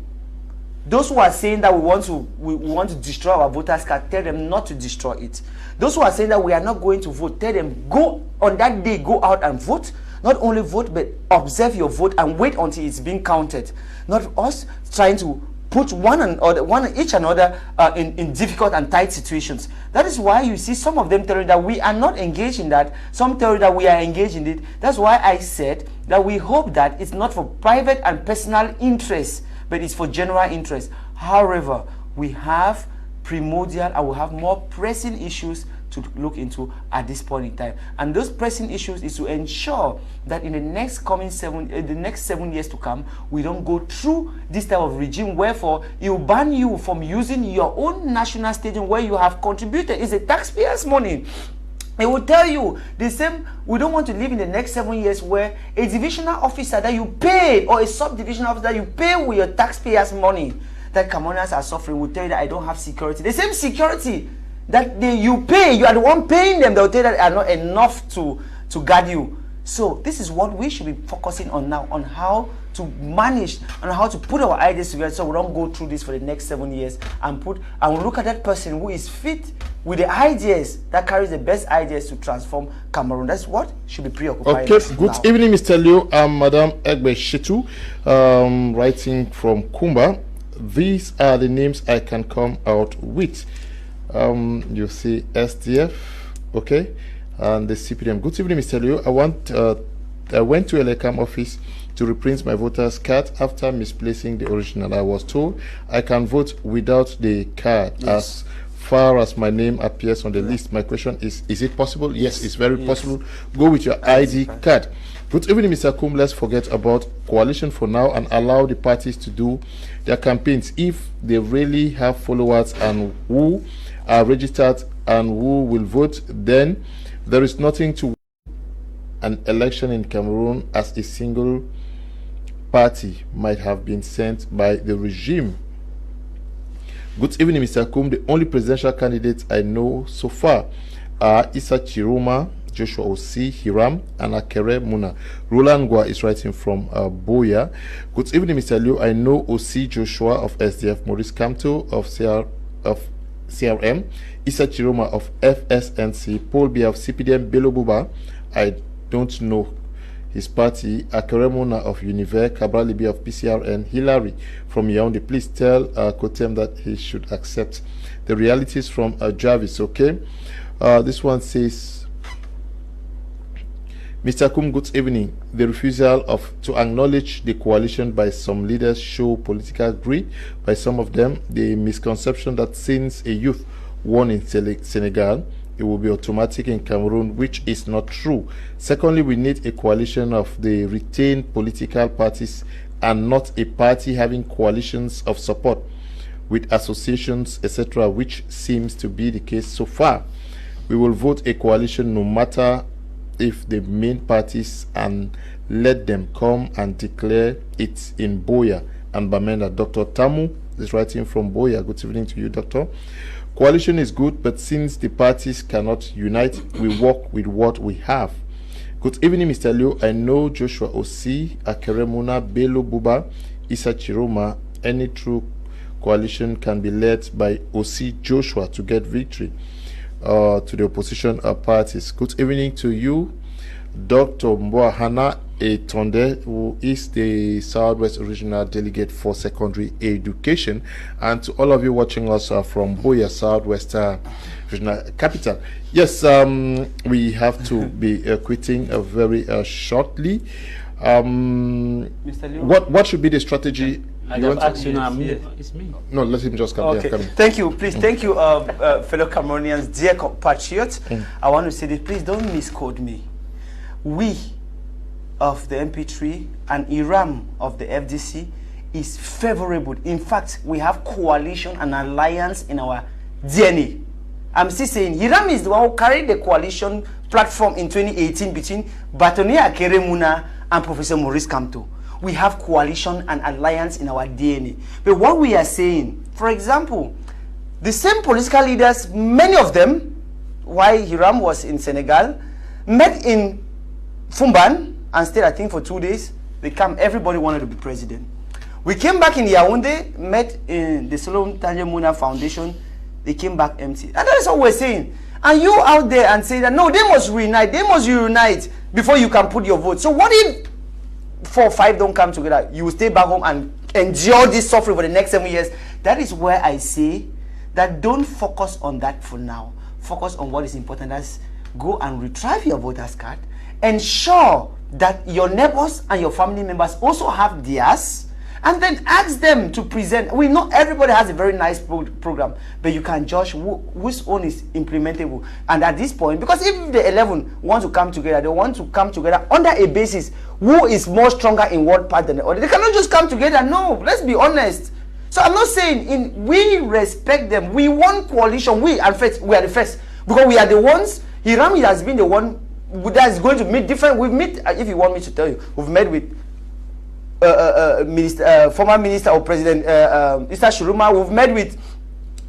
Those who are saying that we want to destroy our voters card, tell them not to destroy it. Those who are saying that we are not going to vote, tell them go on that day, go out and vote. Not only vote, but observe your vote and wait until it's being counted. Not us trying to put each another in difficult and tight situations. That is why you see some of them telling that we are not engaged in that. Some tell you that we are engaged in it. That's why I said that we hope that it's not for private and personal interests, but it's for general interest. However, we have primordial and we have more pressing issues to look into at this point in time. And those pressing issues is to ensure that in the next 7 years to come, we don't go through this type of regime, wherefore it will ban you from using your own national stadium where you have contributed. It's a taxpayer's money. It will tell you the same. We don't want to live in the next 7 years where a divisional officer that you pay, or a subdivisional officer that you pay with your taxpayers' money, that Cameroonians are suffering, will tell you that I don't have security. The same security that you pay, you are the one paying them, they'll tell you that are not enough to guard you. So this is what we should be focusing on now, on how to manage and how to put our ideas together, so we don't go through this for the next 7 years and look at that person who is fit with the ideas, that carries the best ideas to transform Cameroon. That's what should be preoccupied. Okay, good evening, Mr. Leo. I'm Madam Egbe Shitu, writing from Kumba. These are the names I can come out with. You see SDF, okay, and the CPDM. Good evening, Mr. Leo. I went to Elekam office to reprint my voter's card after misplacing the original. I was told I can vote without the card as far as my name appears on the list. My question is it possible? Yes, it's very possible. Go with your ID card. But even Mr. Kum, let's forget about coalition for now and allow the parties to do their campaigns. If they really have followers and who are registered and who will vote, then there is nothing to an election in Cameroon, as a single party might have been sent by the regime. Good evening, Mr. Kum. The only presidential candidates I know so far are Issa Chiroma, Joshua Osi, Hiram, and Akere Muna. Roland Gwa is writing from Boya. Good evening, Mr. Liu. I know Osi Joshua of SDF, Maurice Kamto of CRM, Issa Chiroma of FSNC, Paul Bia of CPDM, Bello Buba. I don't know his party. Akere Muna of Unify, Cabral Libya of PCRN, Hillary from Yaounde. Please tell Kotem that he should accept the realities from Jarvis. Okay, this one says, Mr. Kum, good evening. The refusal to acknowledge the coalition by some leaders show political greed by some of them. The misconception that since a youth won in Senegal, it will be automatic in Cameroon, which is not true. Secondly, we need a coalition of the retained political parties and not a party having coalitions of support with associations, etc., which seems to be the case so far. We will vote a coalition no matter if the main parties, and let them come and declare it in Boya and Bamenda. Dr. Tamu is writing from Boya. Good evening to you, Doctor. Coalition is good, but since the parties cannot unite, we work with what we have. Good evening, Mr. Liu. I know Joshua Osi, Akere Muna, Bello Buba, Issa Chiroma. Any true coalition can be led by Osi Joshua to get victory to the opposition parties. Good evening to you, Dr. Mboahana Etonde, who is the Southwest Regional Delegate for Secondary Education, and to all of you watching us from Boya, Southwest Regional Capital. Yes, we have to be quitting very shortly. Mr. Liu, what should be the strategy? I have asked you now. It's me. No, let him just come. okay. Yeah, come. Thank you, please. Thank you, fellow Cameroonians, dear compatriots. I want to say this, please don't misquote me. We of the MP3 and Iram of the FDC is favorable. In fact, we have coalition and alliance in our DNA. I'm still saying Iram is the one who carried the coalition platform in 2018 between Batonia Akere Muna and Professor Maurice Kamto. We have coalition and alliance in our DNA. But what we are saying, for example, the same political leaders, many of them, while Hiram was in Senegal, met in Fumban and stayed, I think, for 2 days. They came, everybody wanted to be president. We came back in Yaounde, met in the Solomon Tanje Muna Foundation. They came back empty. And that's what we're saying. And you out there and say that, no, they must reunite. They must reunite before you can put your vote. So what if 4 or 5 don't come together? You will stay back home and endure this suffering for the next 7 years. That is where I say that don't focus on that for now. Focus on what is important. That's go and retrieve your voter's card. Ensure that your neighbors and your family members also have theirs, and then ask them to present. We know everybody has a very nice program, but you can judge whose own is implementable. And at this point, because if the 11 want to come together, they want to come together under a basis who is more stronger in what part than the other. They cannot just come together. No, let's be honest. So I'm not saying we respect them. We want coalition. We are the first, because we are the ones. Hiram has been the one that is going to meet different. We've met, if you want me to tell you, we've met with former minister or president Issa Chiroma. We've met with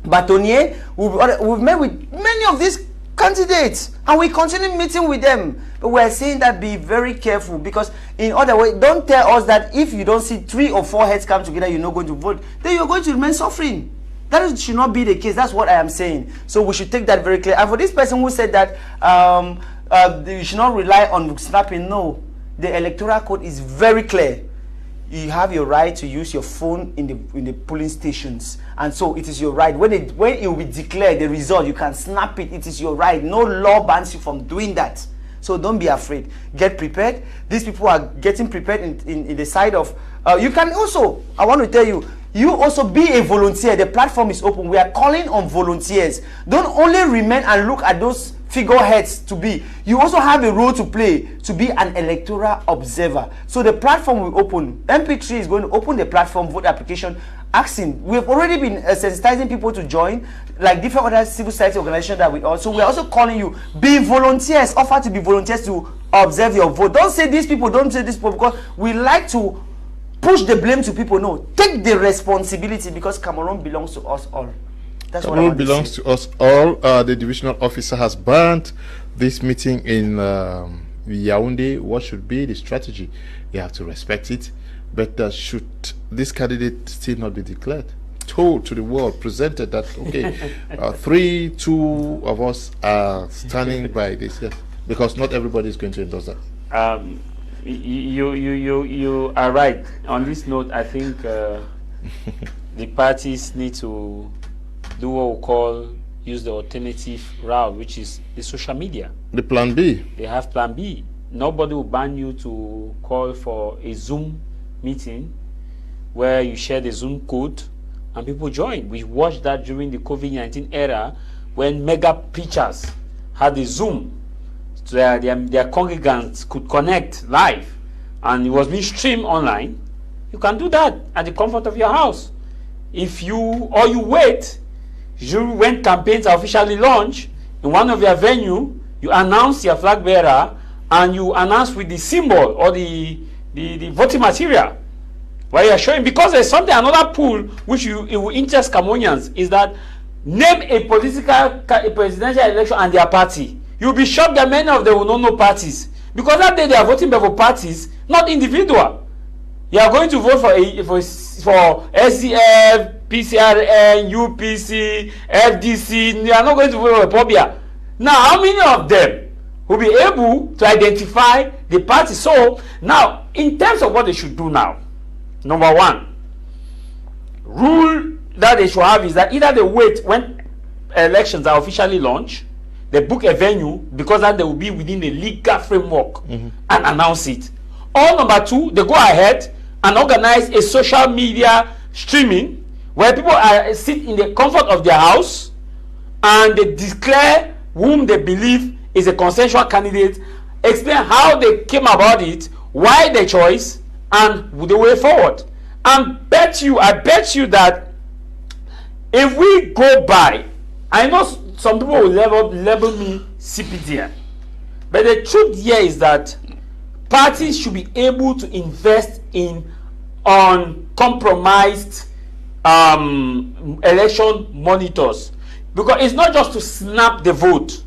Batonier. We've met with many of these candidates, and we continue meeting with them. But we're saying that be very careful, because in other way, don't tell us that if you don't see 3 or 4 heads come together, you're not going to vote. Then you're going to remain suffering. That should not be the case. That's what I am saying. So we should take that very clear. And for this person who said that you should not rely on snapping, no, the electoral code is very clear. You have your right to use your phone in the polling stations, and so it is your right. When it will be declared the result, you can snap it. It is your right. No law bans you from doing that. So don't be afraid. Get prepared. These people are getting prepared in the side of. You can also. I want to tell you. You also be a volunteer. The platform is open. We are calling on volunteers. Don't only remain and look at those figureheads to be. You also have a role to play to be an electoral observer. So the platform will open. MP3 is going to open the platform vote application, asking. We have already been sensitizing people to join, like different other civil society organizations that we also. We are also calling you, be volunteers. Offer to be volunteers to observe your vote. Don't say these people. Don't say these people, because we like to push the blame to people. No, take the responsibility, because Cameroon belongs to us all. That's Cameroon belongs to us all. The divisional officer has banned this meeting in Yaounde, what should be the strategy? You have to respect it. But should this candidate still not be declared? Told to the world, presented that, okay, 2 of us are standing by this, yes, because not everybody is going to endorse that. You are right. On this note, I think the parties need to do what we call use the alternative route, which is the social media. The plan B. They have plan B. Nobody will ban you to call for a Zoom meeting where you share the Zoom code and people join. We watched that during the COVID-19 era when mega preachers had the Zoom. So their congregants could connect live and it was being streamed online. You can do that at the comfort of your house. If you wait, when campaigns are officially launched in one of your venue, you announce your flag bearer and you announce with the symbol or the voting material where you are showing, because there's something, another pool which it will interest Cameroonians is that name a presidential election and their party. You'll be shocked that many of them will not know parties, because that day they are voting for parties, not individual. You are going to vote for SCF, PCRN, UPC, FDC. You are not going to vote for Pobia. Now, how many of them will be able to identify the party? So now, in terms of what they should do now, number one, rule that they should have is that either they wait when elections are officially launched, they book a venue, because then they will be within the legal framework, and announce it. Or number two, they go ahead and organize a social media streaming where people sit in the comfort of their house and they declare whom they believe is a consensual candidate, explain how they came about it, why the choice, and the way forward. And I bet you that if we go by, I know some people will label me CPDM, but the truth here is that parties should be able to invest in uncompromised election monitors, because it's not just to snap the vote,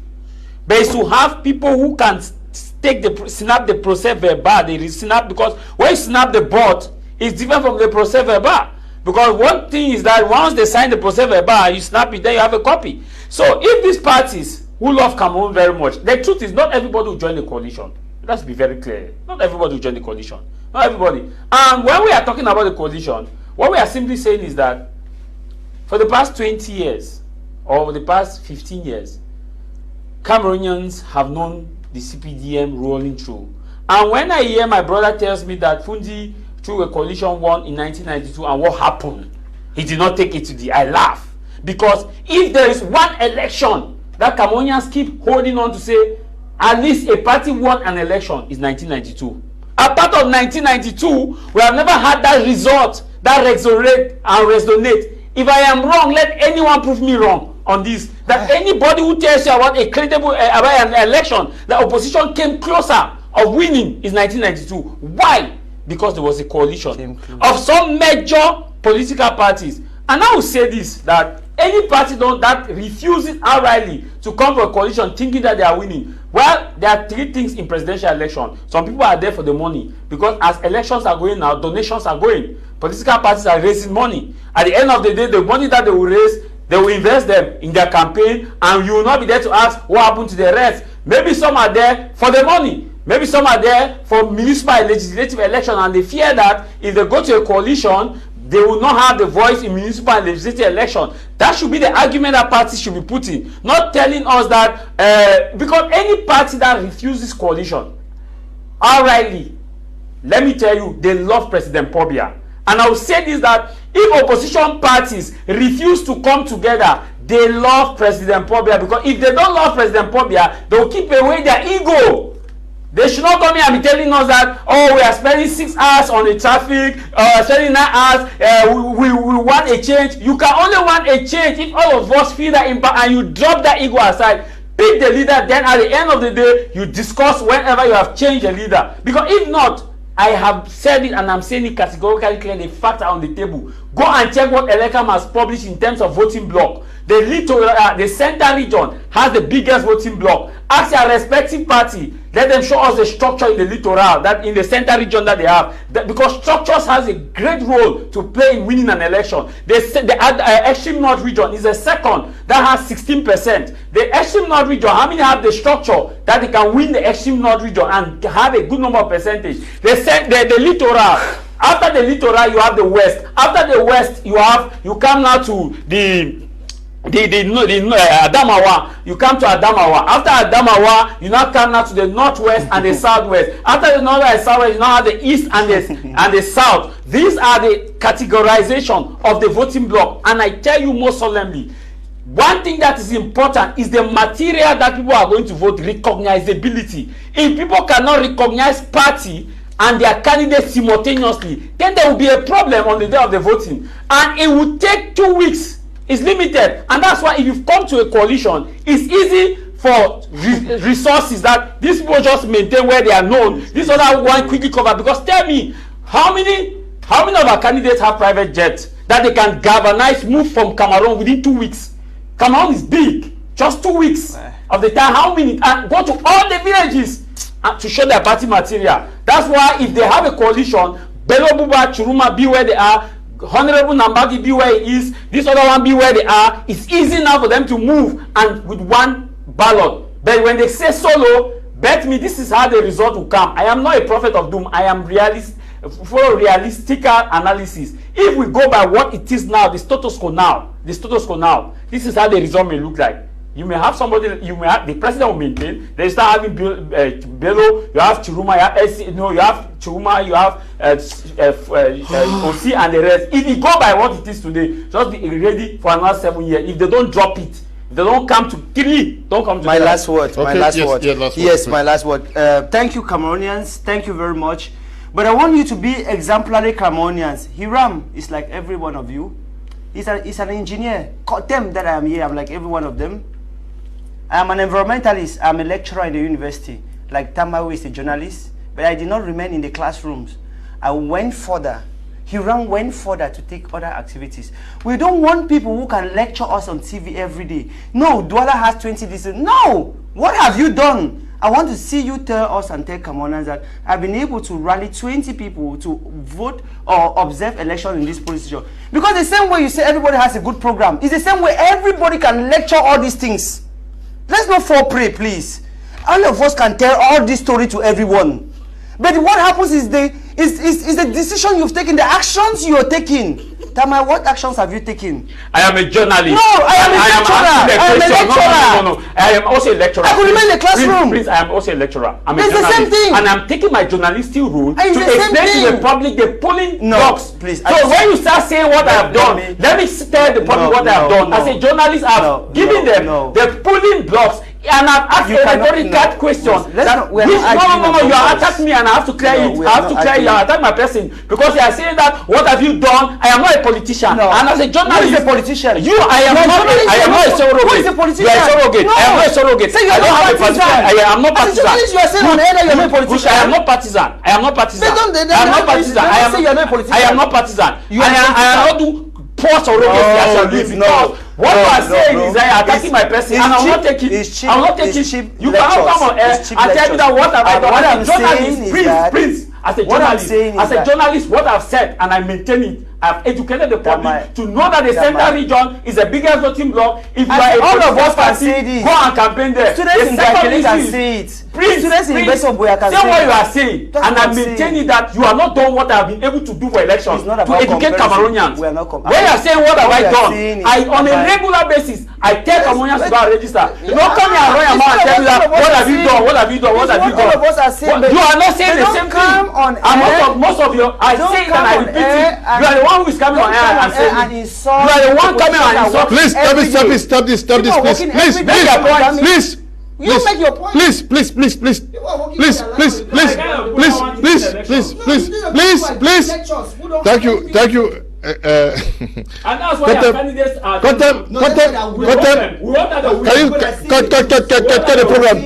but it's to have people who can snap the procès verbal. They snap, because when you snap the board, it's different from the procès verbal. Because one thing is that once they sign the procès verbal, you snap it, then you have a copy. So if these parties who love Cameroon very much, the truth is not everybody will join the coalition. Let's be very clear. Not everybody will join the coalition. Not everybody. And when we are talking about the coalition, what we are simply saying is that for the past 20 years or the past 15 years, Cameroonians have known the CPDM rolling through. And when I hear my brother tells me that Fundi through a coalition won in 1992 and what happened, he did not take it to I laugh. Because if there is one election that Cameroonians keep holding on to say, at least a party won an election, is 1992. Apart of 1992, we have never had that result that resonate. If I am wrong, let anyone prove me wrong on this. That anybody who tells you about a credible about an election, the opposition came closer of winning is 1992. Why? Because there was a coalition of some major political parties. And I will say this, that any party that refuses outrightly to come for a coalition thinking that they are winning, well, there are three things in presidential election. Some people are there for the money, because as elections are going now, donations are going. Political parties are raising money. At the end of the day, the money that they will raise, they will invest them in their campaign, and you will not be there to ask what happened to the rest. Maybe some are there for the money. Maybe some are there for municipal and legislative election, and they fear that if they go to a coalition, they will not have the voice in municipal and legislative election. That should be the argument that parties should be putting, not telling us that because any party that refuses coalition outrightly, let me tell you, they love President Pobia. And I will say this, that if opposition parties refuse to come together, they love President Pobia, because if they don't love President Pobia, they will keep away their ego. They should not come here and be telling us that, oh, we are spending 6 hours on the traffic, spending 9 hours, we want a change. You can only want a change if all of us feel that impact and you drop that ego aside. Pick the leader, then at the end of the day, you discuss whenever you have changed the leader. Because if not, I have said it and I'm saying it categorically clear, the facts are on the table. Go and check what Elecam has published in terms of voting block. The center region has the biggest voting block. Ask your respective party, let them show us the structure in the littoral, that in the center region that they have. Because structures has a great role to play in winning an election. The extreme north region is the second that has 16%. The extreme north region, how many have the structure that they can win the extreme north region and have a good number of percentage? The littoral. After the littoral, you have the west. After the west, you come now to the Adamawa. You come to Adamawa. After Adamawa, you now come now to the northwest and the southwest. After the northwest and southwest, you now have the east and the south. These are the categorization of the voting block. And I tell you most solemnly, one thing that is important is the material that people are going to vote, recognizability. If people cannot recognize party and their candidates simultaneously, then there will be a problem on the day of the voting. And it will take 2 weeks. It's limited. And that's why if you've come to a coalition, it's easy for resources that these people just maintain where they are known. This other one quickly cover. Because tell me, how many of our candidates have private jets that they can galvanize, move from Cameroon within 2 weeks? Cameroon is big. Just 2 weeks of the time. How many? And go to all the villages to show their party material. That's why if they have a coalition, Bello Buba, Churuma be where they are, Honorable Nambagi be where he is, this other one be where they are, it's easy now for them to move and with one ballot. But when they say solo, bet me this is how the result will come. I am not a prophet of doom. I am for realistic analysis. If we go by what it is now, the status quo now, this is how the result may look like. You may have somebody, the president will maintain. They start having Bello, you have Chiruma, you have Chiruma, you have Osi and the rest. If you go by what it is today, just be ready for another 7 years. If they don't drop it, if they don't come to three, don't come to my last word. Okay, my last word. Yes, my last word. Thank you, Cameroonians. Thank you very much. But I want you to be exemplary Cameroonians. Hiram is like every one of you. He's an engineer. Them that I am here, I'm like every one of them. I'm an environmentalist. I'm a lecturer in the university. Like Tamawi is a journalist. But I did not remain in the classrooms. I went further. Hiram went further to take other activities. We don't want people who can lecture us on TV every day. No, Douala has 20 this. No! What have you done? I want to see you tell us and tell Cameroonians that I've been able to rally 20 people to vote or observe election in this position. Because the same way you say everybody has a good program, it's the same way everybody can lecture all these things. Let's not fall prey, please. All of us can tell all this story to everyone. But what happens is the decision you've taken, the actions you're taking. Tama, what actions have you taken? I am a journalist. No, I am a lecturer. No. I am also a lecturer. I could remain in the classroom. Please, I am also a lecturer. I'm a journalist. It's the same thing. And I'm taking my journalistic role to explain to the public the polling blocks. Please. So when you start saying what I have done, let me tell the public what I have done. As a journalist, I've given them the polling blocks. And I've asked a very card question. No, you are attacking me and I have to clear it. I have to clear it. You are attacking my person because you are saying that what have you done? I am not a politician. No. And as a journalist, who is a politician? I am not a surrogate. Who is a politician? You are a surrogate. No. I am not a surrogate. Say you are not partisan. I am not partisan. As a journalist, you are saying on air that you are not a politician. I am not partisan. I am not partisan. I am not partisan. I am not partisan. I am not do poor surrogate. No. What you are saying is that you are attacking my person and I will not take it. I will not take it. You cannot come on air and tell me that what have I done. What I'm saying is Prince, as a journalist, what I've said and I maintain it. I've educated the public to know that the central region is the biggest voting block. If you are all of us can say this, go and campaign there. Students in Gakele can say it. Prince, say what you are saying, and I'm maintaining that you are not done what I've been able to do for elections to educate Cameroonians. When you are saying what have I done, on a regular basis, I tell Cameroonians to go and register. You don't come here and run your mouth and tell me that what have you done, what have you done, what have you done. You are not saying the same thing. And most of you, I say it and I repeat it. You are the one who is coming on air and saying it. You are the one coming and insult. Please stop this, please. You make your point. Please. Thank you. And that's why our candidates are. Can you cut the program?